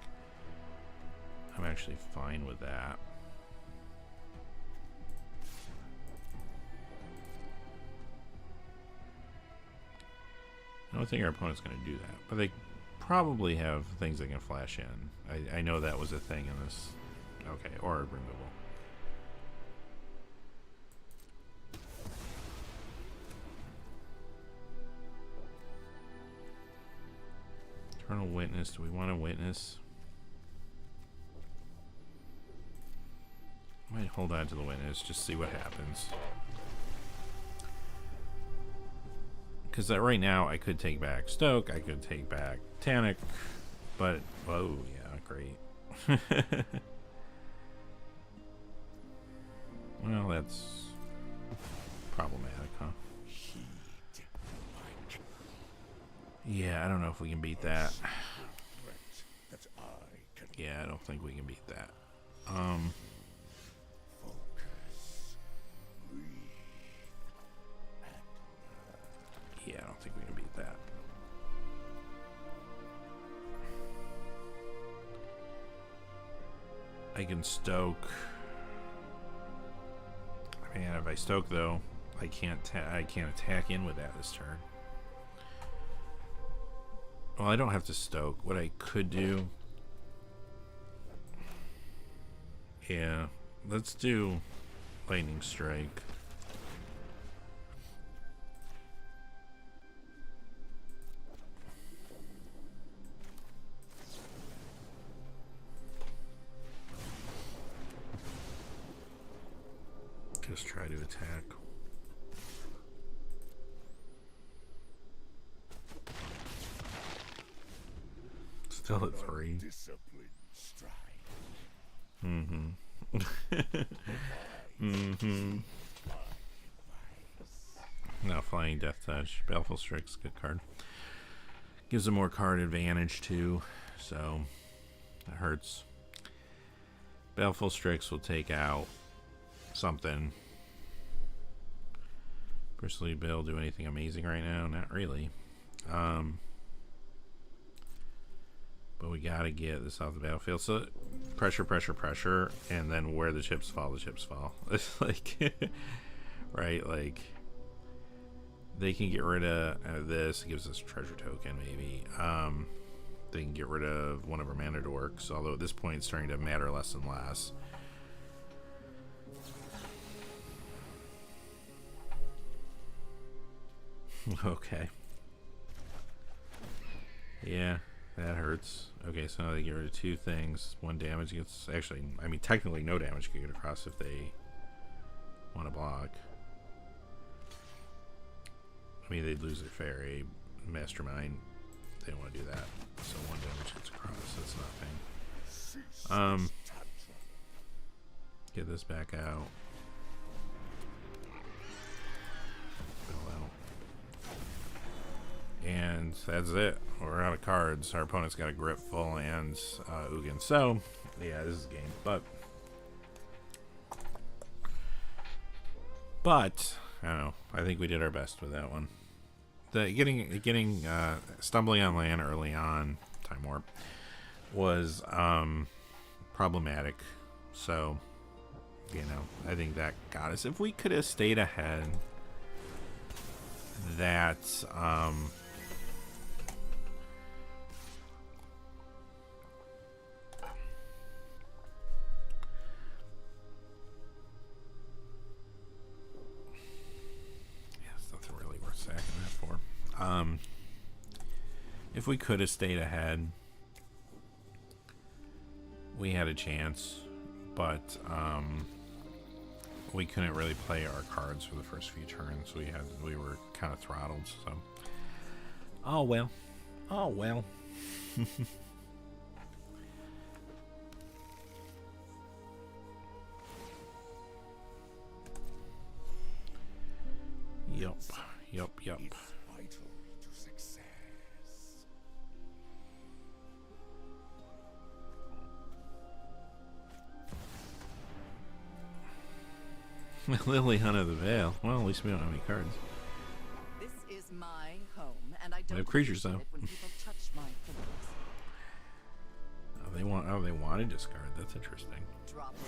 I'm actually fine with that. I don't think our opponent's going to do that, but they probably have things they can flash in. I know that was a thing in this. Okay, or removal. Eternal Witness. Do we want to witness? Might hold on to the witness, just see what happens. Because right now I could take back Stoke, I could take back Tannic, but whoa, yeah, great. Well, that's problematic, huh? Yeah, I don't know if we can beat that. Yeah, I don't think we can beat that. Yeah, I don't think we can beat that. I can stoke. Man, if I stoke though, I can't attack in with that this turn. Well, I don't have to stoke. What I could do, yeah, let's do Lightning Strike. Just try to attack. Still at 3. Now Flying Death Touch. Baleful Strix, good card. Gives them more card advantage too, so that hurts. Baleful Strix will take out something. Bristly Bill do anything amazing right now? Not really. But we gotta get this off the battlefield. So pressure, pressure, pressure, and then where the chips fall, the chips fall. It's like, right? Like, They can get rid of this. It gives us a treasure token, maybe. They can get rid of one of our mana dorks, although at this point it's starting to matter less and less. Okay. Yeah, that hurts. Okay, so now they get rid of 2 things. 1 damage gets... Actually, I mean, technically no damage can get across if they want to block. I mean, they'd lose their fairy. Mastermind. They don't want to do that. So 1 damage gets across. That's nothing. Get this back out. And that's it. We're out of cards. Our opponent's got a grip full and Ugin. So, yeah, this is a game. But I don't know. I think we did our best with that one. The getting stumbling on land early on, time warp, was problematic. So, you know, I think that got us. If we could have stayed ahead, that if we could have stayed ahead, we had a chance, but we couldn't really play our cards for the first few turns. We were kind of throttled. So, oh well. Yup. Lily Hunt of the Vale. Well, at least we don't have any cards.
This is my home, and I don't
have creatures though.
when people touch my things.
They want to discard. That's interesting.
Drop it.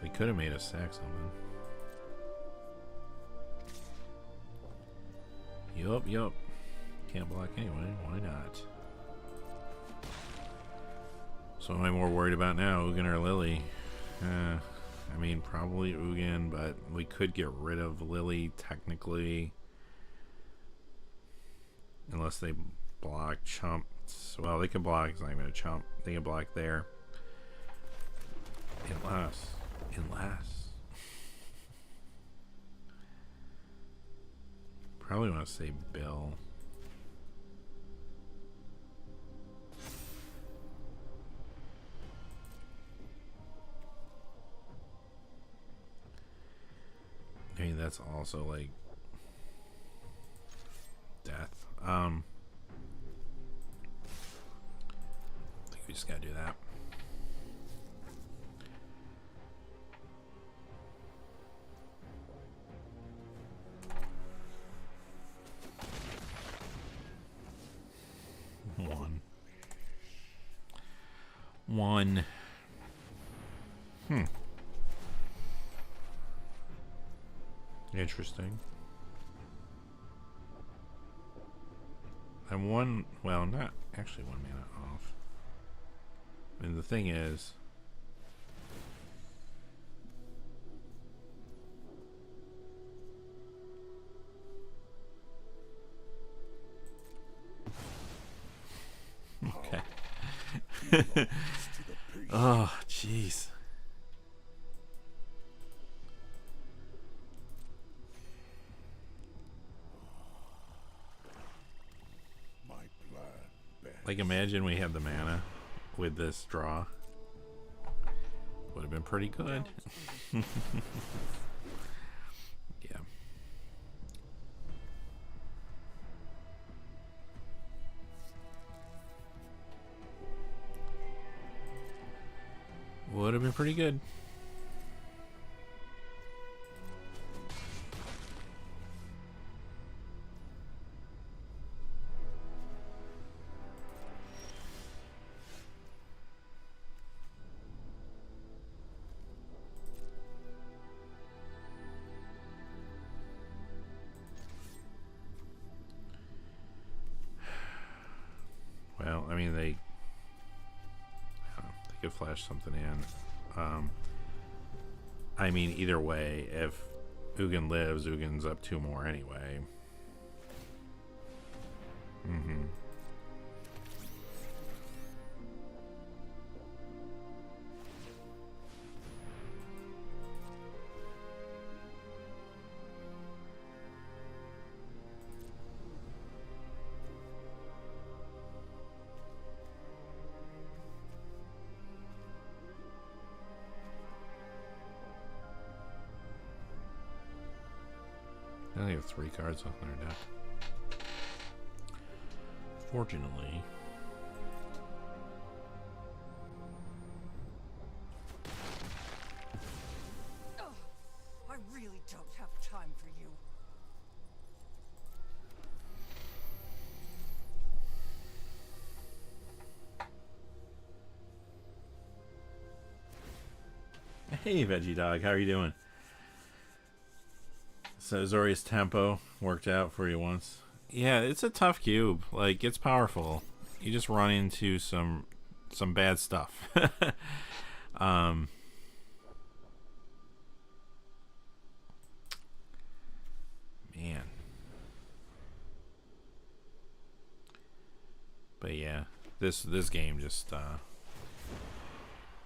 They could have made us sack something. Yup. Can't block anyway. Why not? So what am I more worried about now, Ugin or Lily? I mean, probably Ugin, but we could get rid of Lily technically. Unless they block chumps. Well, they can block. It's not even a chump. They can block there. Unless. Probably want to say Bill. I mean, that's also like death. I think we just gotta do that. One. Interesting. I'm one, well, not actually 1 mana off. I mean, the thing is, okay. Oh, jeez. Like, imagine we had the mana with this draw. Would have been pretty good. Yeah. Would have been pretty good. could flash something in. I mean, either way, if Ugin lives, Ugin's up 2 more anyway. Mm-hmm. I only have 3 cards on their deck. Fortunately.
Oh, I really don't have time for you.
Hey, Veggie Dog, how are you doing? So Zori's tempo worked out for you once. Yeah, it's a tough cube. Like, it's powerful. You just run into some bad stuff. Man. But yeah, this game just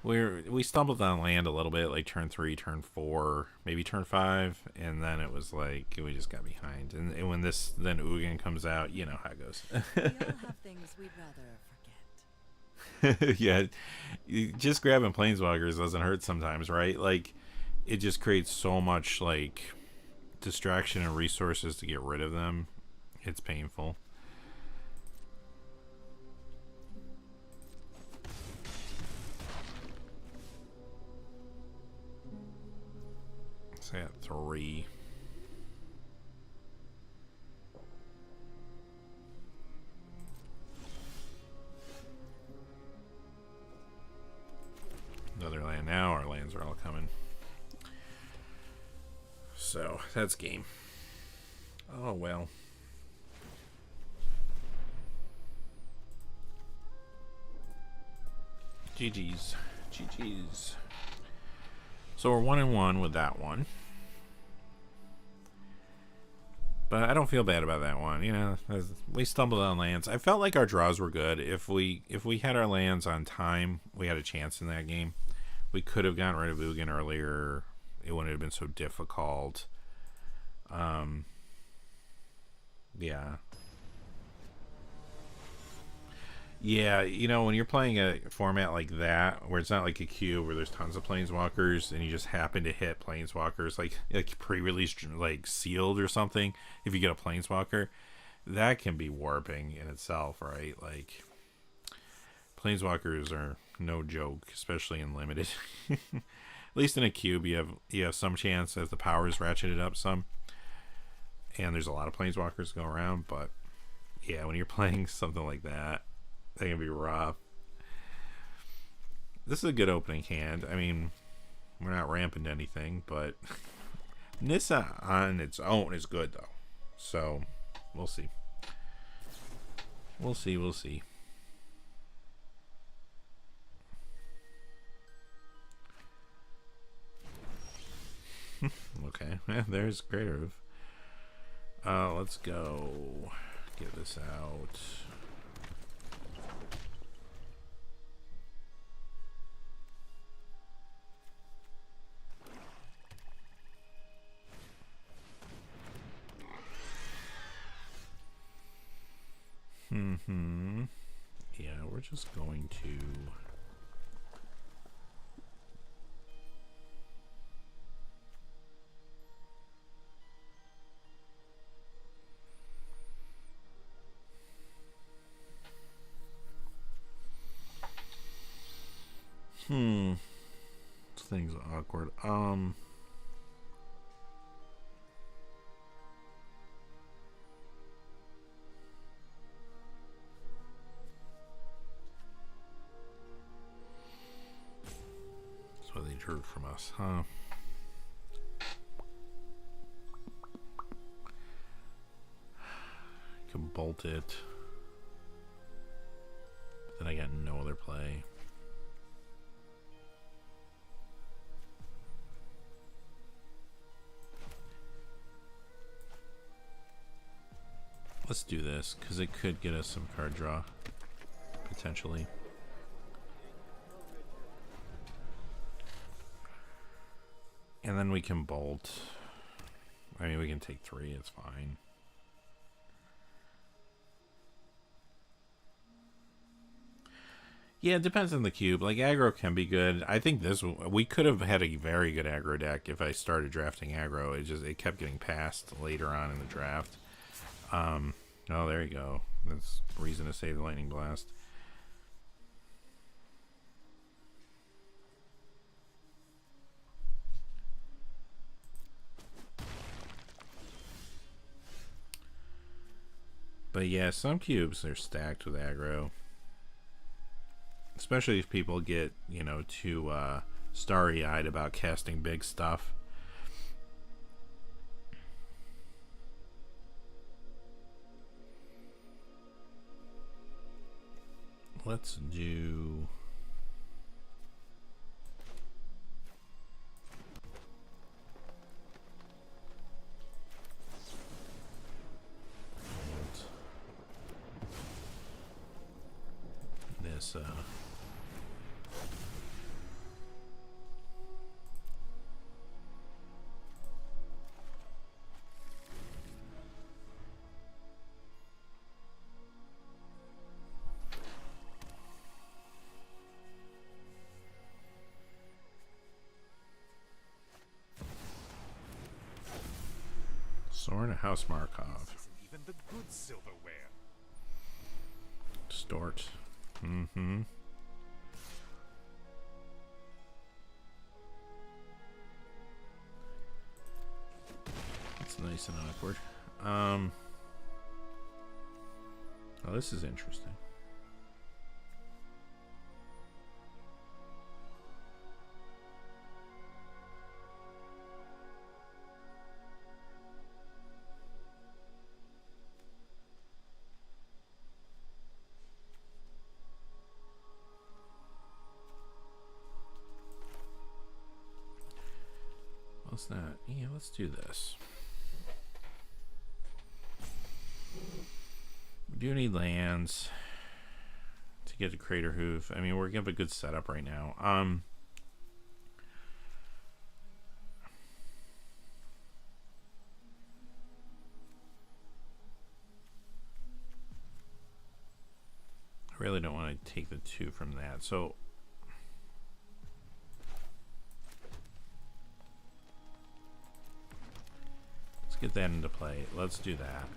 we stumbled on land a little bit, like turn 3, turn 4, maybe turn 5, and then it was like we just got behind. And when then Ugin comes out, you know how it goes.
We all have things we'd rather forget.
Yeah, just grabbing planeswalkers doesn't hurt sometimes, right? Like, it just creates so much like distraction and resources to get rid of them. It's painful. At 3. Another land now. Our lands are all coming. So that's game. Oh well. GG's. GG's. So we're 1-1 with that one. But I don't feel bad about that one. You know, we stumbled on lands. I felt like our draws were good. If we had our lands on time, we had a chance in that game. We could have gotten rid of Ugin earlier. It wouldn't have been so difficult. Yeah. Yeah, you know, when you're playing a format like that, where it's not like a cube where there's tons of planeswalkers and you just happen to hit planeswalkers like pre-release, like sealed or something, if you get a planeswalker, that can be warping in itself, right? Like, planeswalkers are no joke, especially in limited. At least in a cube, you have some chance as the powers ratcheted up some, and there's a lot of planeswalkers go around. But yeah, when you're playing something like that, they can be rough. This is a good opening hand. I mean, we're not ramping anything, but Nissa on its own is good though. So we'll see. We'll see. Okay, yeah, there's Greater. Let's go get this out. Yeah, we're just going to this thing's awkward. That's what they drew from us, huh? Can bolt it. But then I got no other play. Let's do this, because it could get us some card draw, potentially. And then we can bolt. I mean, we can take 3, it's fine. Yeah, it depends on the cube. Like, aggro can be good. I think this, we could have had a very good aggro deck if I started drafting aggro. It kept getting passed later on in the draft. Oh, there you go. That's reason to save the Lightning Blast. But yeah, some cubes are stacked with aggro. Especially if people get, you know, too starry-eyed about casting big stuff. Let's do... this, Sorin House Markov.
Even the good silverware.
Stort. Mm-hmm. That's nice and awkward. Oh, this is interesting. What's that? Yeah, let's do this. We do need lands to get to Crater Hoof. I mean, we're gonna have a good setup right now. I really don't want to take the 2 from that. So let's get that into play. Let's do that.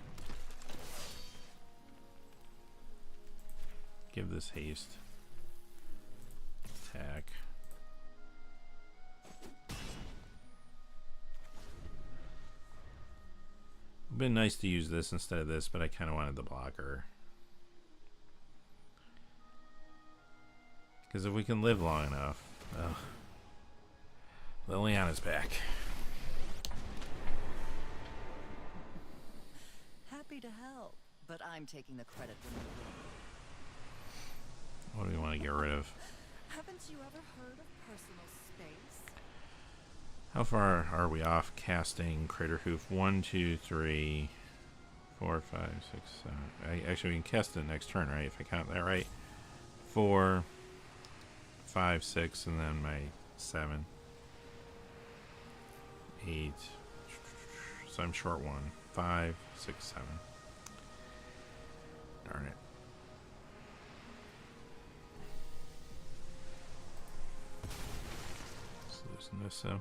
Give this haste. Attack. It'd been nice to use this instead of this, but I kind of wanted the blocker. Because if we can live long enough... Oh. Liliana's back.
Happy to help, but I'm taking the credit when you win.
What do we want to get rid of?
Haven't you ever heard of personal space?
How far are we off casting Crater Hoof? 1, 2, 3, 4, 5, 6, 7. Actually, we can cast it next turn, right? If I count that right. 4, 5, 6, and then my 7, 8. So I'm short 1. 5, 6, 7. Darn it. Losing this, so.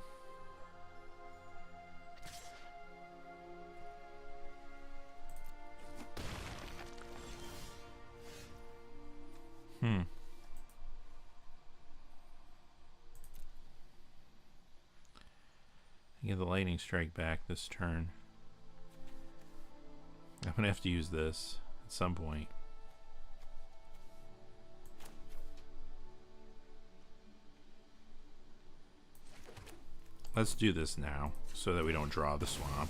Get the lightning strike back this turn. I'm gonna have to use this at some point. Let's do this now so that we don't draw the swamp.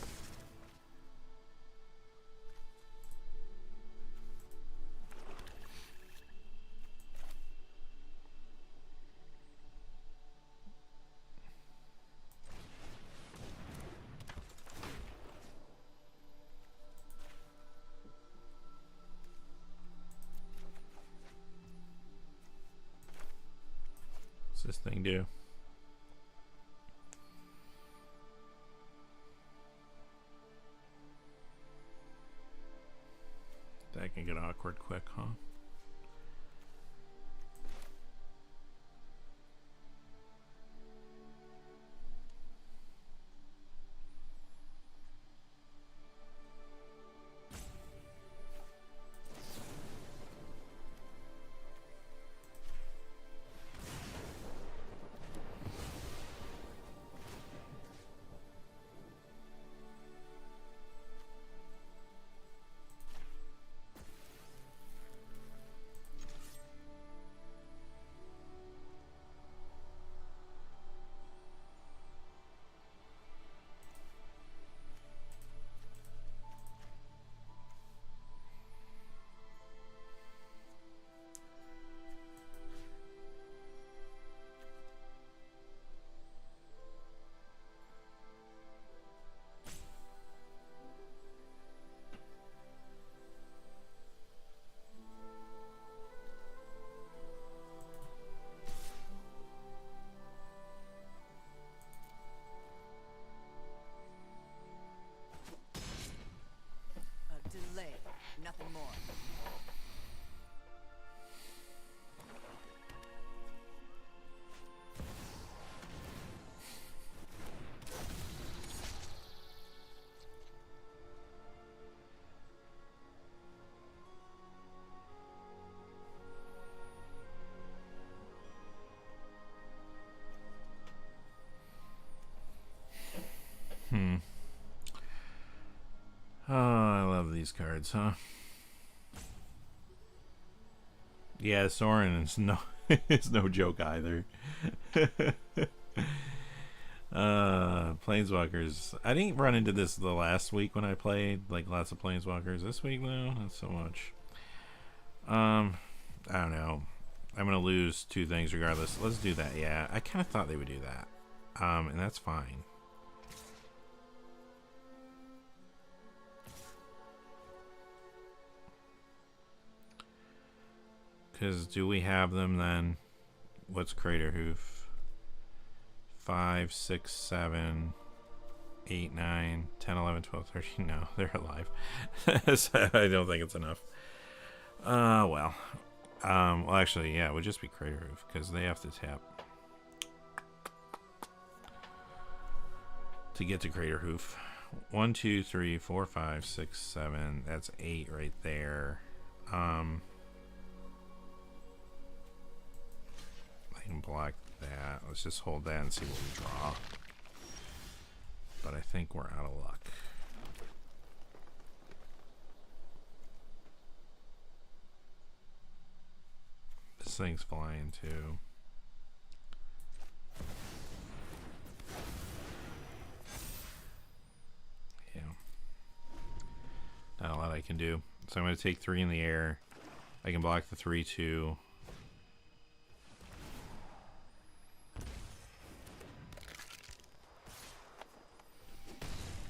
What's this thing do? That can get awkward quick, huh?
A delay, nothing more.
Oh, I love these cards, huh? Yeah, Soren is no it's no joke either. Planeswalkers. I didn't run into this the last week when I played, like lots of Planeswalkers. This week though, not so much. I don't know. I'm gonna lose 2 things regardless. Let's do that. Yeah, I kind of thought they would do that. And that's fine. Because do we have them then? What's Crater Hoof? 5, 6, 7, 8, 9, 10, 11, 12, 13. No, they're alive. So I don't think it's enough. Well, actually, yeah, it would just be Crater Hoof because they have to tap to get to Crater Hoof. 1, 2, 3, 4, 5, 6, 7. That's 8 right there. I can block that. Let's just hold that and see what we draw. But I think we're out of luck. This thing's flying too. Yeah. Not a lot I can do. So I'm going to take 3 in the air. I can block the 3/2.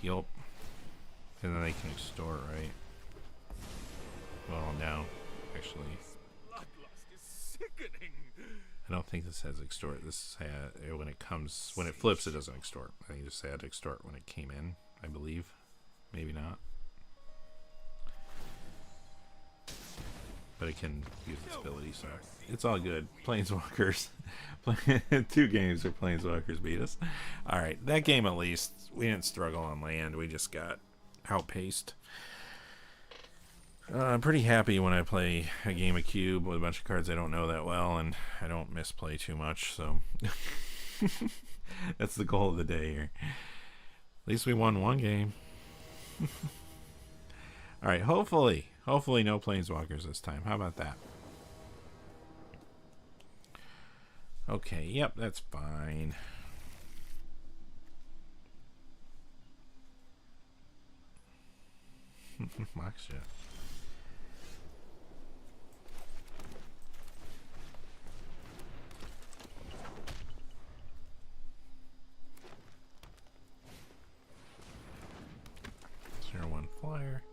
Yup. And then they can extort, right? Well, no. Actually,
Bloodlust is sickening.
I don't think this has extort. This has, when it flips, it doesn't extort. I think it just had extort when it came in, I believe. Maybe not. But it can use its ability, so it's all good. Planeswalkers. 2 games where Planeswalkers beat us. Alright, that game at least, we didn't struggle on land. We just got outpaced. I'm pretty happy when I play a game of Cube with a bunch of cards I don't know that well, and I don't misplay too much, so that's the goal of the day here. At least we won 1 game. Alright, hopefully no Planeswalkers this time. How about that? Okay, yep, that's fine. Moxia. Zero 1 flyer.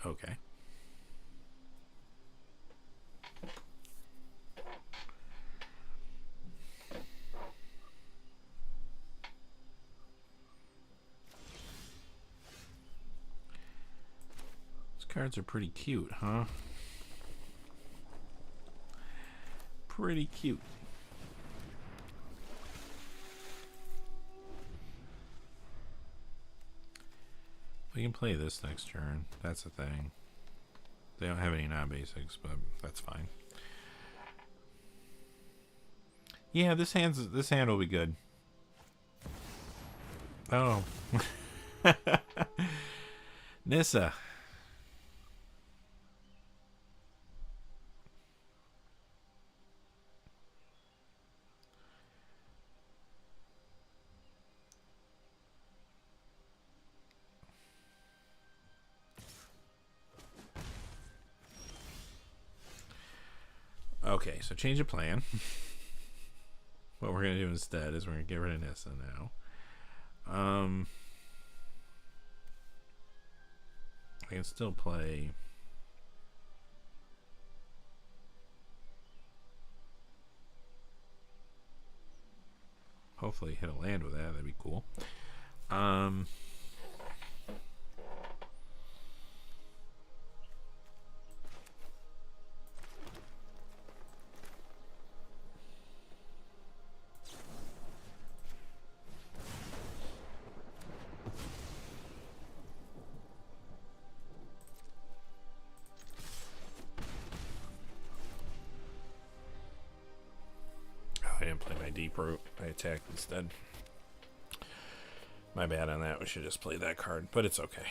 Okay. Cards are pretty cute, huh? Pretty cute. We can play this next turn. That's the thing. They don't have any non-basics, but that's fine. Yeah, this hand will be good. Oh. Nissa. Okay, so change of plan. What we're going to do instead is we're going to get rid of Nissa now. I can still play... Hopefully hit a land with that. That'd be cool. I didn't play my deep root. I attacked instead. My bad on that. We should just play that card, but it's okay.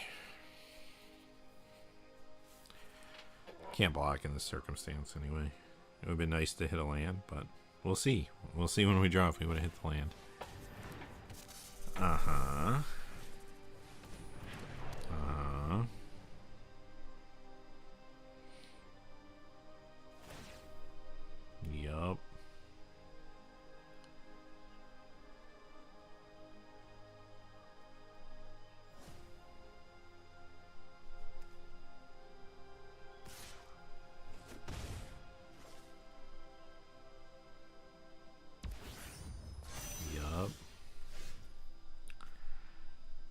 Can't block in this circumstance anyway. It would have been nice to hit a land, but we'll see. We'll see when we draw if we would have hit the land. Uh-huh. Uh-huh. Yup.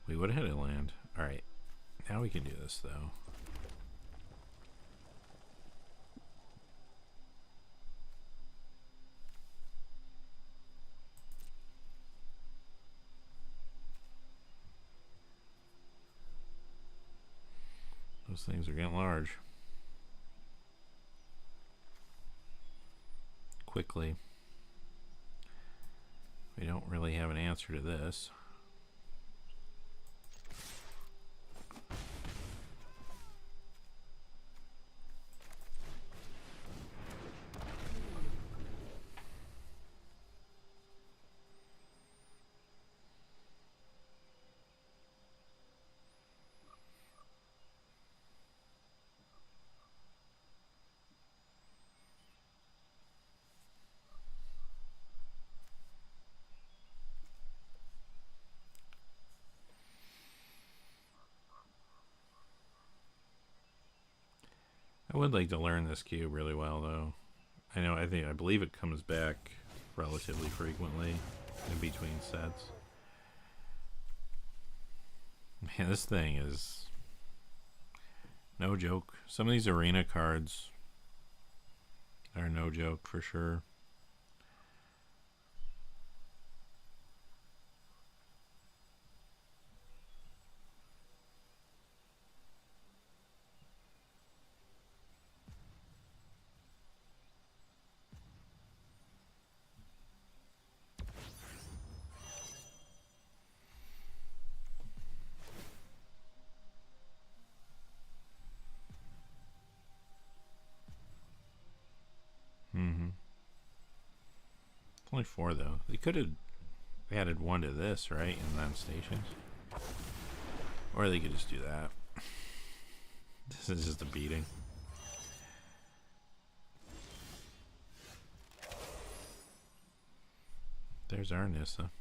We would have hit a land. Alright. Now we can do this, though. Those things are getting large. Quickly. We don't really have an answer to this. I would like to learn this cube really well, though. I believe it comes back relatively frequently in between sets. Man, this thing is no joke. Some of these arena cards are no joke for sure. Only 4 though. They could have added 1 to this, right? And then stations. Or they could just do that. This is just a beating. There's our Nissa.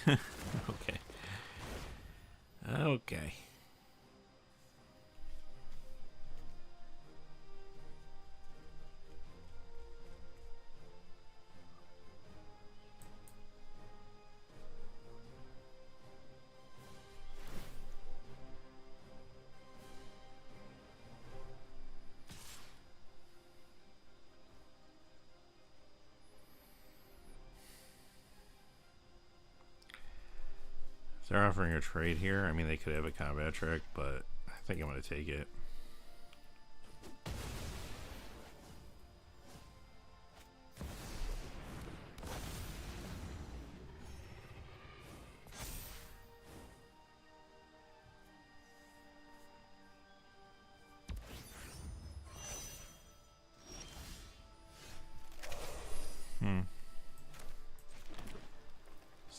Okay. Okay. They're offering a trade here. I mean, they could have a combat trick, but I think I'm going to take it.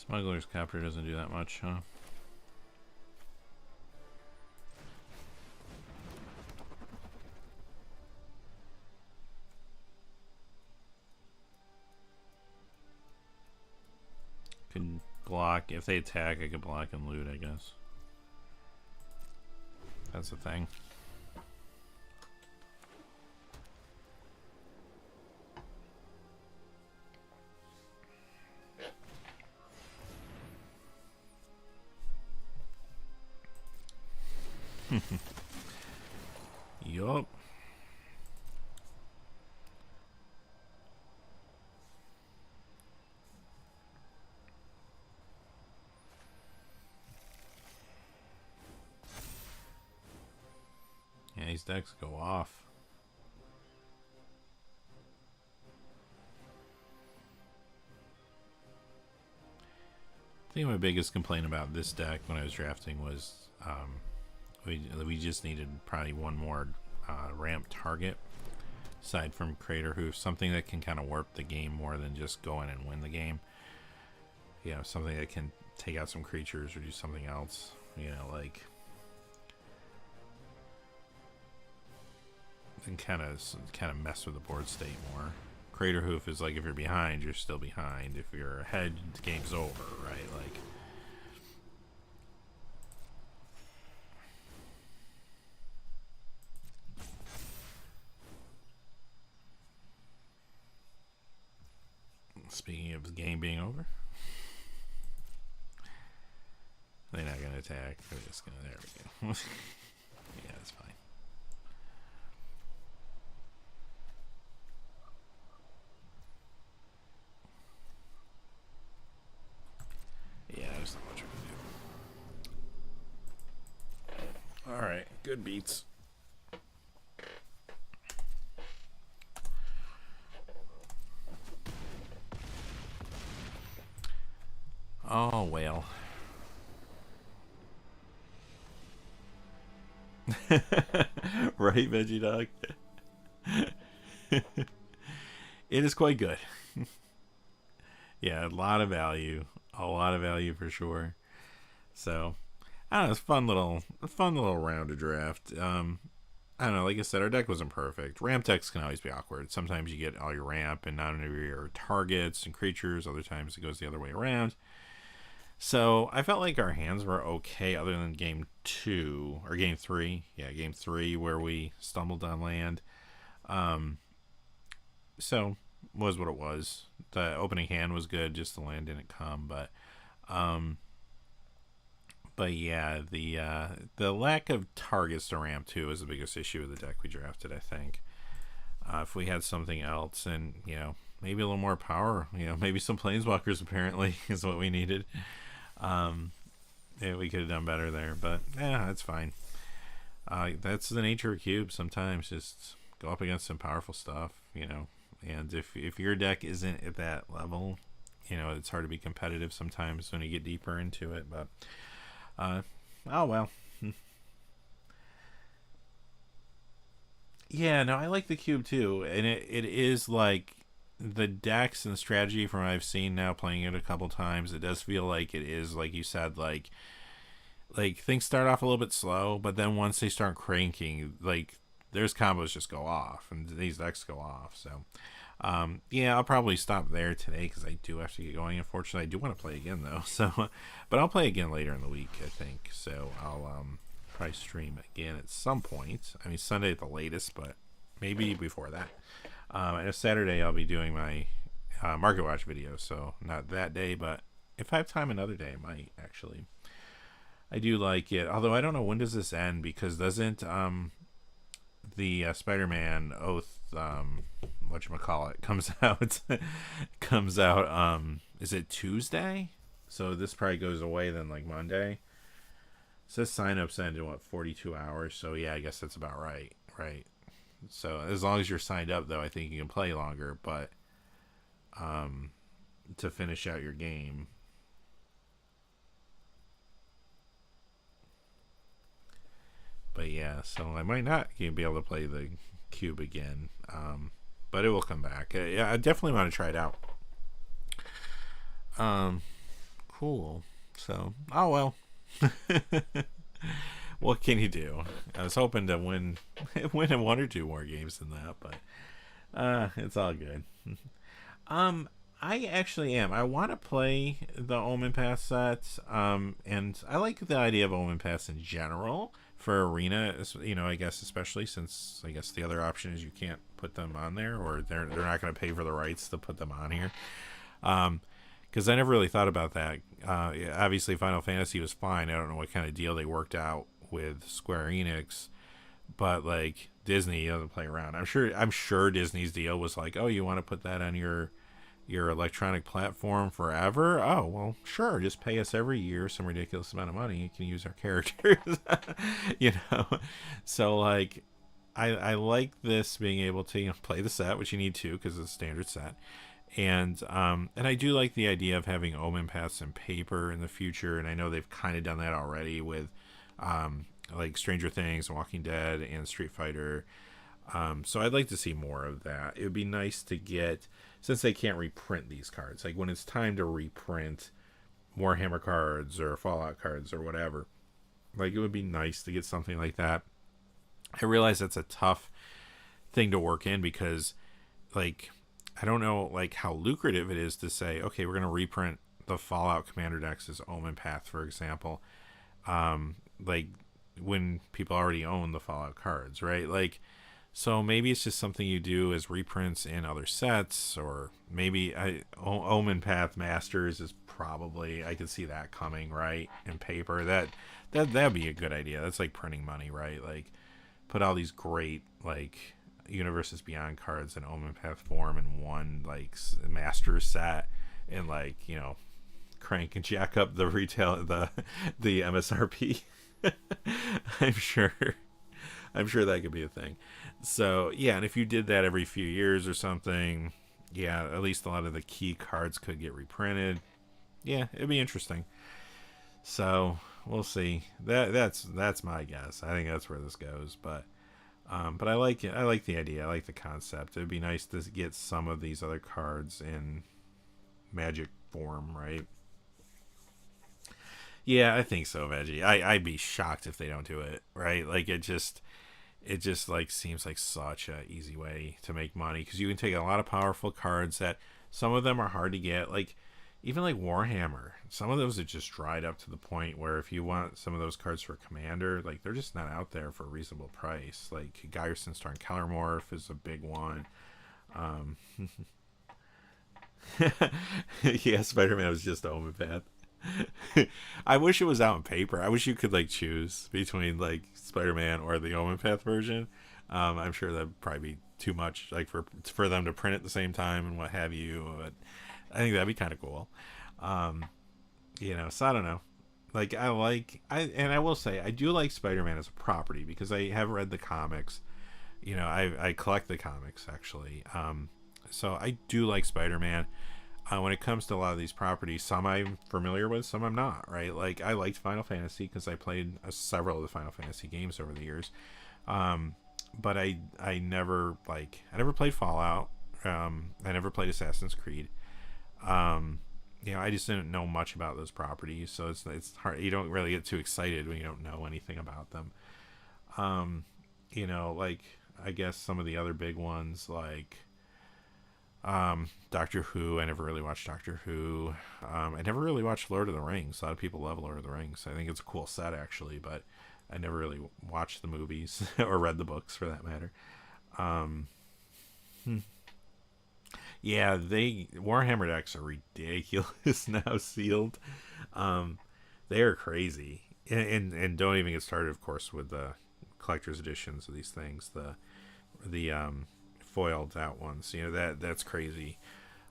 Smuggler's Copter doesn't do that much, huh? Could block. If they attack, I could block and loot, I guess. That's the thing. Yup. Yeah, these decks go off. I think my biggest complaint about this deck when I was drafting was we just needed probably one more ramp target aside from Crater Hoof, something that can kind of warp the game more than just go in and win the game. You know, something that can take out some creatures or do something else, you know, like, and kind of mess with the board state more. Crater Hoof is like, if you're behind, you're still behind. If you're ahead, the game's over, right? Like, speaking of the game being over, they're not gonna attack. They're just gonna. There we go. Yeah, that's fine. Yeah, there's not much we can do. All right, good beats. Oh, well. Right, Veggie Dog? It is quite good. Yeah, a lot of value. A lot of value for sure. So, I don't know, it's a fun little round to draft. I don't know, like I said, our deck wasn't perfect. Ramp decks can always be awkward. Sometimes you get all your ramp and not only your targets and creatures. Other times it goes the other way around. So I felt like our hands were okay other than game 2 or game 3. Yeah, game 3 where we stumbled on land. So was what it was. The opening hand was good, just the land didn't come. But yeah, the lack of targets to ramp 2 is the biggest issue with the deck we drafted, I think. If we had something else and, you know, maybe a little more power, you know, maybe some planeswalkers apparently is what we needed. Yeah, we could have done better there, but yeah, that's fine. That's the nature of cubes. Sometimes just go up against some powerful stuff, you know. And if your deck isn't at that level, you know, it's hard to be competitive sometimes when you get deeper into it. But oh well. Yeah, no, I like the cube too, and it is like the decks and the strategy from what I've seen now playing it a couple times. It does feel like it is, like you said, like things start off a little bit slow, but then once they start cranking, like there's combos just go off, and these decks go off. So Yeah, I'll probably stop there today because I do have to get going. Unfortunately, I do want to play again though. So, but I'll play again later in the week, I think. So I'll probably stream again at some point. I mean, Sunday at the latest, but maybe before that. And Saturday I'll be doing my Market Watch video. So not that day, but if I have time another day, I might actually. I do like it, although I don't know when does this end, because doesn't the Spider-Man Oath whatchamacallit comes out is it Tuesday? So this probably goes away then like Monday. It says sign-ups end in 42 hours, so yeah, I guess that's about right. So as long as you're signed up though, I think you can play longer, but to finish out your game. But yeah, so I might not be able to play the cube again, but it will come back. Yeah, I definitely want to try it out. Cool. So, oh well. What can you do? I was hoping to win one or two more games than that, but it's all good. I actually am. I want to play the Omen Pass set, and I like the idea of Omen Pass in general. For Arena, I guess especially since I guess the other option is you can't put them on there, or they're not going to pay for the rights to put them on here. Because I never really thought about that. Obviously, Final Fantasy was fine. I don't know what kind of deal they worked out with Square Enix, but like Disney doesn't play around. I'm sure Disney's deal was like, oh, you want to put that on your electronic platform forever? Oh, well, sure. Just pay us every year some ridiculous amount of money. You can use our characters, So, like, I like this being able to play the set, which you need to because it's a standard set, and I do like the idea of having Omen Pass in paper in the future. And I know they've kind of done that already with like Stranger Things, Walking Dead, and Street Fighter. So I'd like to see more of that. It would be nice to get, since they can't reprint these cards, like when it's time to reprint Warhammer cards or Fallout cards or whatever, like it would be nice to get something like that. I realize that's a tough thing to work in because, like, I don't know like how lucrative it is to say, okay, we're going to reprint the Fallout Commander decks as Omen Path, for example. Like when people already own the Fallout cards, right? Like, so maybe it's just something you do as reprints in other sets, or maybe Omen Path Masters is probably, I could see that coming, right? In paper, that'd be a good idea. That's like printing money, right? Like put all these great like Universes Beyond cards in Omen Path form in one like Masters set, and like crank and jack up the retail the MSRP. I'm sure that could be a thing. So yeah, and if you did that every few years or something, yeah, at least a lot of the key cards could get reprinted. Yeah, it'd be interesting. So we'll see. That's my guess. I think that's where this goes. But I like it. I like the idea. I like the concept. It'd be nice to get some of these other cards in Magic form, right? Yeah, I think so, Veggie. I'd be shocked if they don't do it, right? Like it just like seems like such a easy way to make money, because you can take a lot of powerful cards that some of them are hard to get, like even like Warhammer. Some of those are just dried up to the point where if you want some of those cards for Commander, like they're just not out there for a reasonable price. Like Geyerston Star and Kellermorph is a big one. Yeah, Spider-Man was just Omen Path. I wish it was out in paper. I wish you could like choose between like Spider-Man or the Omen Path version. I'm sure that'd probably be too much, like for them to print at the same time and what have you. But I think that'd be kind of cool. So I don't know. Like I will say I do like Spider-Man as a property because I have read the comics. I collect the comics actually. So I do like Spider-Man. When it comes to a lot of these properties, some I'm familiar with, some I'm not, right? Like, I liked Final Fantasy because I played several of the Final Fantasy games over the years. But I never played Fallout. I never played Assassin's Creed. I just didn't know much about those properties, so it's hard. You don't really get too excited when you don't know anything about them. Like, I guess some of the other big ones, like Doctor Who, I never really watched Doctor Who. I never really watched Lord of the Rings. A lot of people love Lord of the Rings. I think it's a cool set, actually, but I never really watched the movies or read the books for that matter. Yeah, Warhammer decks are ridiculous now sealed. They are crazy, and don't even get started, of course, with the collector's editions of these things. The foiled out ones, that's crazy.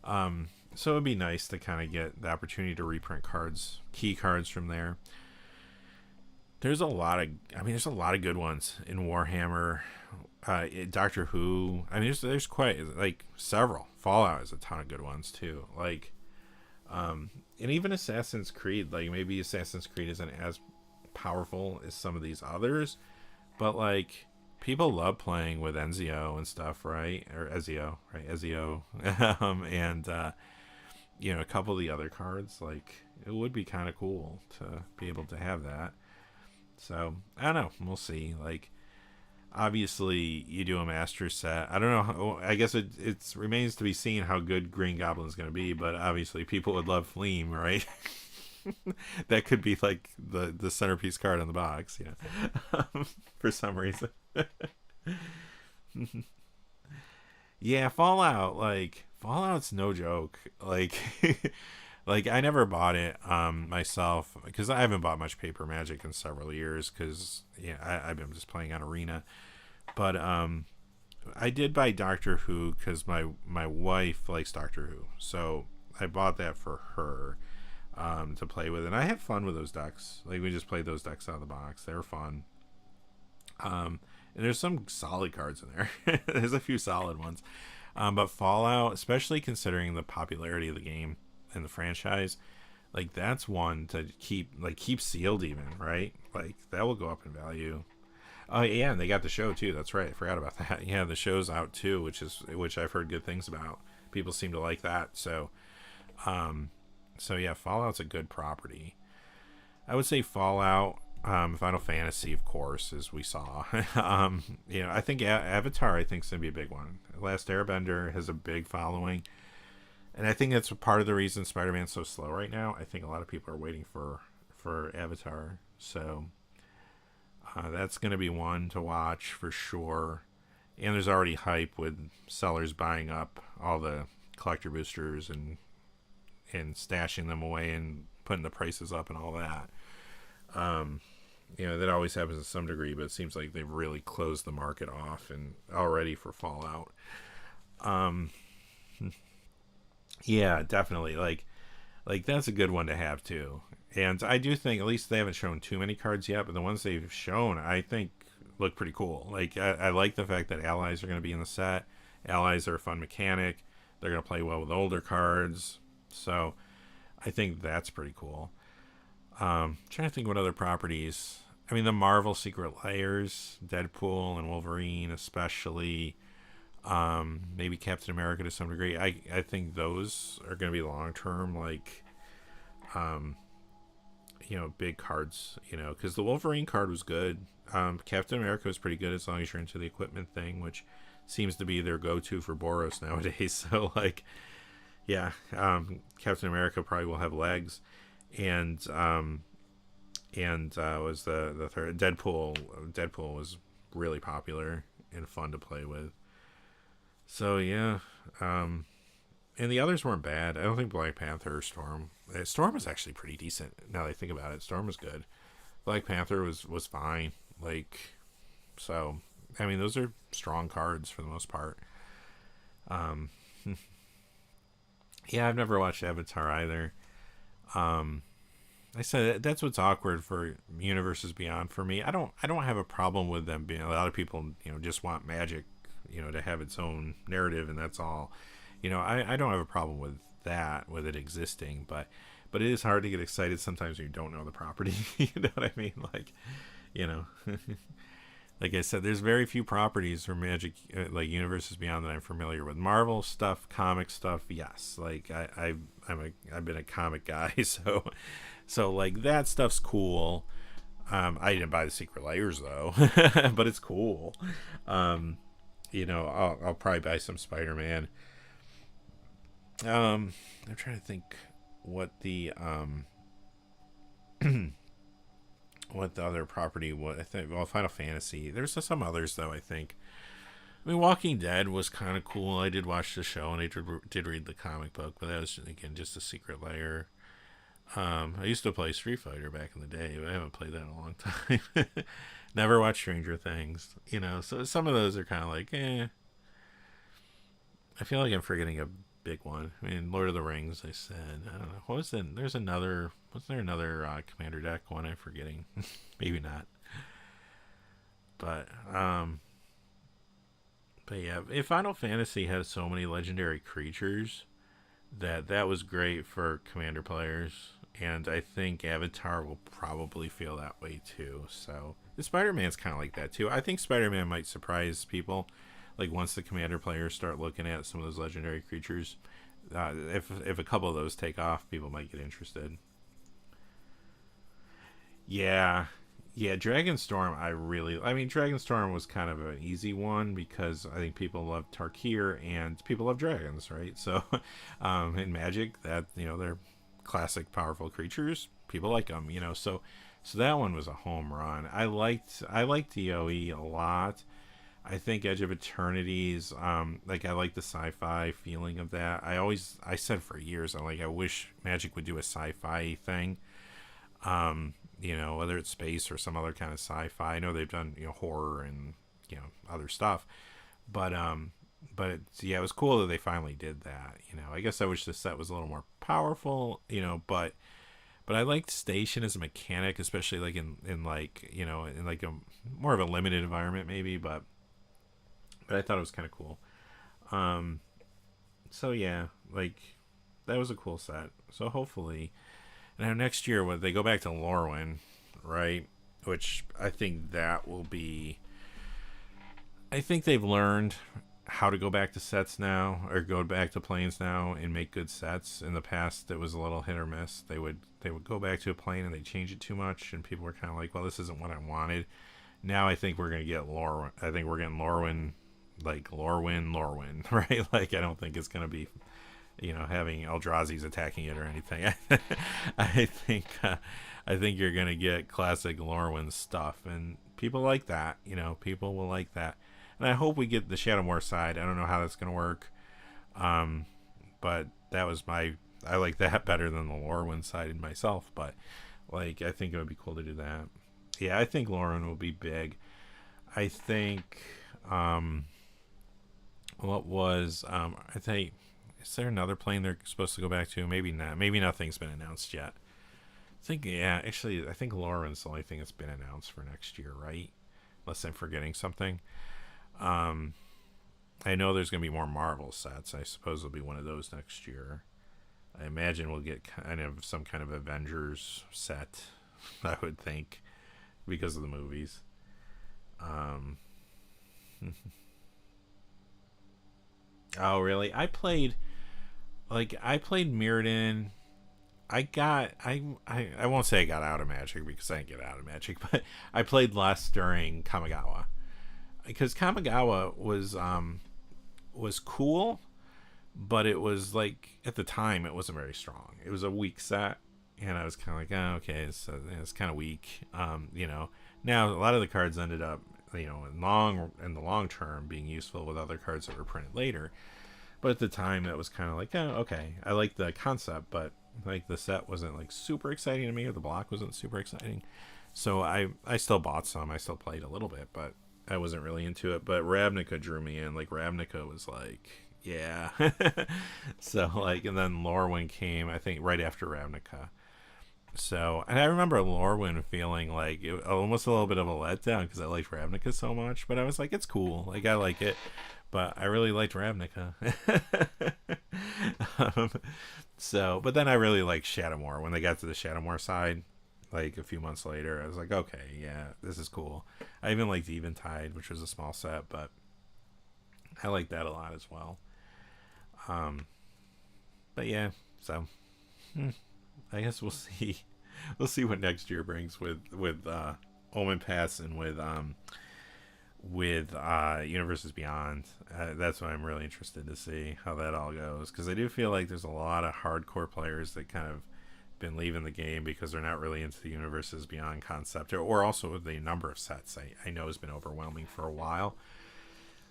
So it'd be nice to kind of get the opportunity to reprint key cards from there. There's a lot of good ones in Warhammer. Doctor Who, there's quite like several. Fallout has a ton of good ones too, and even Assassin's Creed. Like, maybe Assassin's Creed isn't as powerful as some of these others, but like, people love playing with Ezio and stuff, right? Or Ezio, right? Ezio. And a couple of the other cards, like, it would be kind of cool to be able to have that. So I don't know, we'll see. Like, obviously you do a master set. I don't know I guess it remains to be seen how good Green Goblin is going to be, but obviously people would love Fleam, right? That could be like the centerpiece card on the box, for some reason. Yeah, Fallout's no joke. Like, like, I never bought it myself, because I haven't bought much paper Magic in several years, because I've been just playing on Arena. But I did buy Doctor Who because my wife likes Doctor Who, so I bought that for her to play with, and I had fun with those decks. Like, we just played those decks out of the box. They were fun. And there's some solid cards in there. There's a few solid ones. But Fallout, especially considering the popularity of the game and the franchise, like, that's one to keep sealed even, right? Like, that will go up in value. Oh yeah, and they got the show too. That's right, I forgot about that. Yeah, the show's out too, which I've heard good things about. People seem to like that. So yeah, Fallout's a good property. I would say Fallout, Final Fantasy, of course, as we saw. I think Avatar, I think, is gonna be a big one. Last Airbender has a big following, and I think that's part of the reason Spider-Man's so slow right now. I think a lot of people are waiting for Avatar, so that's gonna be one to watch for sure. And there's already hype with sellers buying up all the collector boosters and stashing them away and putting the prices up and all that. That always happens to some degree, but it seems like they've really closed the market off and already for Fallout. Yeah, definitely. Like that's a good one to have too. And I do think, at least they haven't shown too many cards yet, but the ones they've shown, I think, look pretty cool. Like, I like the fact that allies are going to be in the set. Allies are a fun mechanic. They're going to play well with older cards. So I think that's pretty cool. Trying to think what other properties. The Marvel Secret Layers, Deadpool and Wolverine especially. Maybe Captain America to some degree. I think those are going to be long-term, big cards, because the Wolverine card was good. Captain America was pretty good as long as you're into the equipment thing, which seems to be their go-to for Boros nowadays. So, Captain America probably will have legs. And was the third. Deadpool was really popular and fun to play with. So yeah, and the others weren't bad. I don't think Black Panther or Storm was actually pretty decent now that I think about it. Storm was good. Black Panther was fine. Those are strong cards for the most part. Yeah, I've never watched Avatar either. I said that's what's awkward for Universes Beyond for me. I don't have a problem with them being. A lot of people, just want Magic, to have its own narrative, and that's all. I don't have a problem with that, with it existing, but it is hard to get excited sometimes when you don't know the property. You know what I mean? Like I said, there's very few properties for Magic, like Universes Beyond, that I'm familiar with. Marvel stuff, comic stuff, yes. I've been a comic guy, so that stuff's cool. I didn't buy the Secret Layers though, but it's cool. I'll probably buy some Spider-Man. I'm trying to think what the what the other property was. I think, well, Final Fantasy. There's some others though. I think. I mean, Walking Dead was kind of cool. I did watch the show and I did read the comic book, but that was again just a secret layer. I used to play Street Fighter back in the day, but I haven't played that in a long time. Never watched Stranger Things, you know. So some of those are kind of like, eh. I feel like I'm forgetting a big one. I mean, Lord of the Rings. I said, I don't know. What was it? There's another. Was there another Commander Deck one? I'm forgetting. Maybe not. But yeah, if Final Fantasy has so many legendary creatures, that was great for Commander players, and I think Avatar will probably feel that way too. So Spider-Man's kind of like that too. I think Spider-Man might surprise people, like once the Commander players start looking at some of those legendary creatures. If a couple of those take off, people might get interested. Yeah, yeah, Dragonstorm, I mean, Dragonstorm was kind of an easy one because I think people love Tarkir and people love dragons, right? So, in Magic, that, you know, they're classic, powerful creatures. People like them, you know. So that one was a home run. I liked DOE a lot. I think Edge of Eternity's, like, I like the sci-fi feeling of that. I said for years, I wish Magic would do a sci-fi thing. You know, whether it's space or some other kind of sci-fi. I know they've done, you know, horror and, you know, other stuff, but it was cool that they finally did that. You know, I guess I wish the set was a little more powerful, you know, but I liked Station as a mechanic, especially like in like, you know, in like a more of a limited environment maybe, but I thought it was kind of cool. So yeah, like that was a cool set. So hopefully. Now next year, when they go back to Lorwyn, right? Which I think that will be. I think they've learned how to go back to sets now, or go back to planes now, and make good sets. In the past, it was a little hit or miss. They would go back to a plane and they change it too much, and people were kind of like, "Well, this isn't what I wanted." Now I think we're gonna get Lorwyn. I think we're getting Lorwyn, like Lorwyn, right? Like I don't think it's gonna be, you know, having Eldrazi's attacking it or anything. I think you're gonna get classic Lorwyn stuff, and people like that. You know, people will like that, and I hope we get the Shadowmoor side. I don't know how that's gonna work, but that was I like that better than the Lorwyn side in myself. But like, I think it would be cool to do that. Yeah, I think Lorwyn will be big. I think what was I think. Is there another plane they're supposed to go back to? Maybe not. Maybe nothing's been announced yet. I think Lorwyn's the only thing that's been announced for next year, right? Unless I'm forgetting something. I know there's going to be more Marvel sets. I suppose there'll be one of those next year. I imagine we'll get kind of some kind of Avengers set, I would think, because of the movies. Oh, really? I played Mirrodin. I won't say I got out of Magic because I didn't get out of Magic, but I played less during Kamigawa. Because Kamigawa was cool, but it was like at the time it wasn't very strong. It was a weak set, and I was kind of like, oh, okay, it's kind of weak. You know, now a lot of the cards ended up, you know, in the long term being useful with other cards that were printed later. But at the time, it was kind of like, oh, okay, I like the concept, but like the set wasn't like super exciting to me, or the block wasn't super exciting. So I still bought some. I still played a little bit, but I wasn't really into it. But Ravnica drew me in. Like Ravnica was like, yeah. So like, and then Lorwyn came, I think, right after Ravnica. So, and I remember Lorwyn feeling like it, almost a little bit of a letdown because I liked Ravnica so much. But I was like, it's cool. Like I like it. But I really liked Ravnica. But then I really liked Shadowmoor. When they got to the Shadowmoor side, like a few months later, I was like, okay, yeah, this is cool. I even liked Eventide, which was a small set, but I liked that a lot as well. But yeah, so I guess we'll see. We'll see what next year brings with Omen Pass and with Universes Beyond. That's what I'm really interested to see how that all goes, because I do feel like there's a lot of hardcore players that kind of been leaving the game because they're not really into the Universes Beyond concept, or also the number of sets I know has been overwhelming for a while.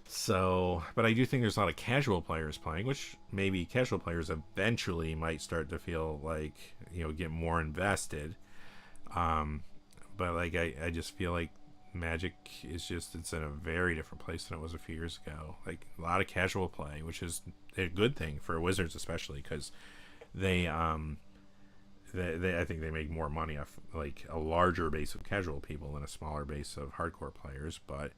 So, but I do think there's a lot of casual players playing, which maybe casual players eventually might start to feel like, get more invested. But like I just feel like Magic is it's in a very different place than it was a few years ago. Like a lot of casual play, which is a good thing for Wizards, especially because they I think they make more money off like a larger base of casual people than a smaller base of hardcore players. But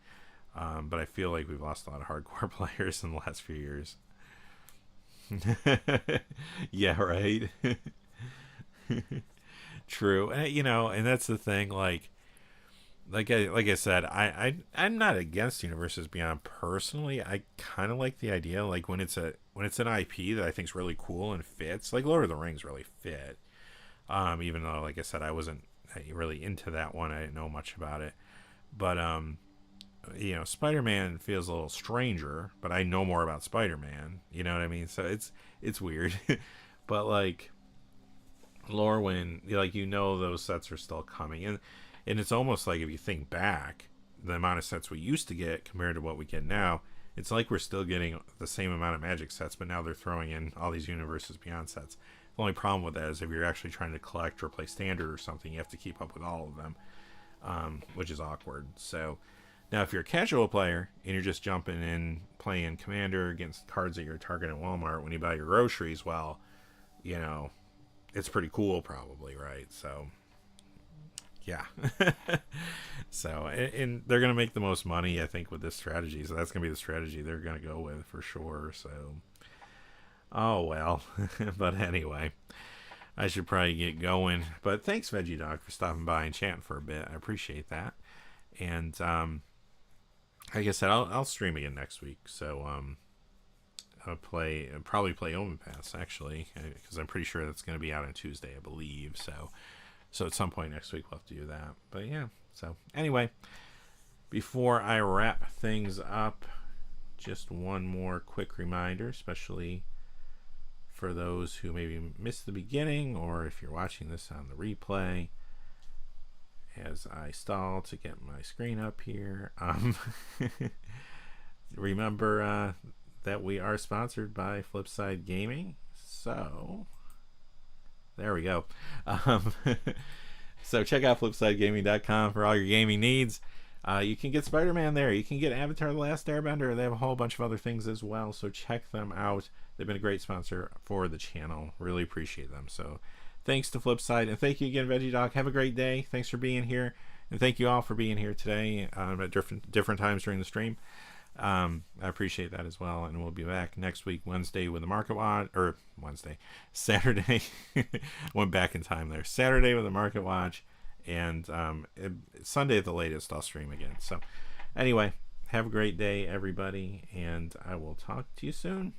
I feel like we've lost a lot of hardcore players in the last few years. Yeah, right. True. And that's the thing. Like I said, I'm not against Universes Beyond personally. I kind of like the idea. Like when it's an IP that I think is really cool and fits. Like Lord of the Rings really fit. Even though, like I said, I wasn't really into that one. I didn't know much about it. But Spider-Man feels a little stranger, but I know more about Spider-Man. You know what I mean? So it's weird. But like Lorwyn, those sets are still coming, and it's almost like if you think back, the amount of sets we used to get compared to what we get now, it's like we're still getting the same amount of Magic sets, but now they're throwing in all these Universes Beyond sets. The only problem with that is if you're actually trying to collect or play Standard or something, you have to keep up with all of them, which is awkward. So now if you're a casual player and you're just jumping in playing Commander against cards that you're targeting at Walmart when you buy your groceries, well, it's pretty cool probably, right? So yeah. So and they're going to make the most money, I think, with this strategy. So that's going to be the strategy they're going to go with for sure. So oh well. But anyway, I should probably get going. But thanks, Veggie Dog, for stopping by and chatting for a bit. I appreciate that. And like I said, I'll stream again next week. So I'll probably play Omen Pass actually, because I'm pretty sure that's going to be out on Tuesday, I believe. So at some point next week we'll have to do that. But yeah. So anyway, before I wrap things up, just one more quick reminder, especially for those who maybe missed the beginning, or if you're watching this on the replay, as I stall to get my screen up here. Remember that we are sponsored by Flipside Gaming. So there we go. So check out flipsidegaming.com for all your gaming needs. You can get Spider-Man there. You can get Avatar: The Last Airbender. They have a whole bunch of other things as well, so check them out. They've been a great sponsor for the channel. Really appreciate them. So thanks to Flipside, and thank you again, Veggie Dog. Have a great day. Thanks for being here, and thank you all for being here today at different times during the stream. I appreciate that as well, and we'll be back next week, Wednesday, with the Market Watch, or Saturday. Went back in time there. Saturday with the Market Watch, and Sunday at the latest I'll stream again. So anyway, have a great day, everybody, and I will talk to you soon.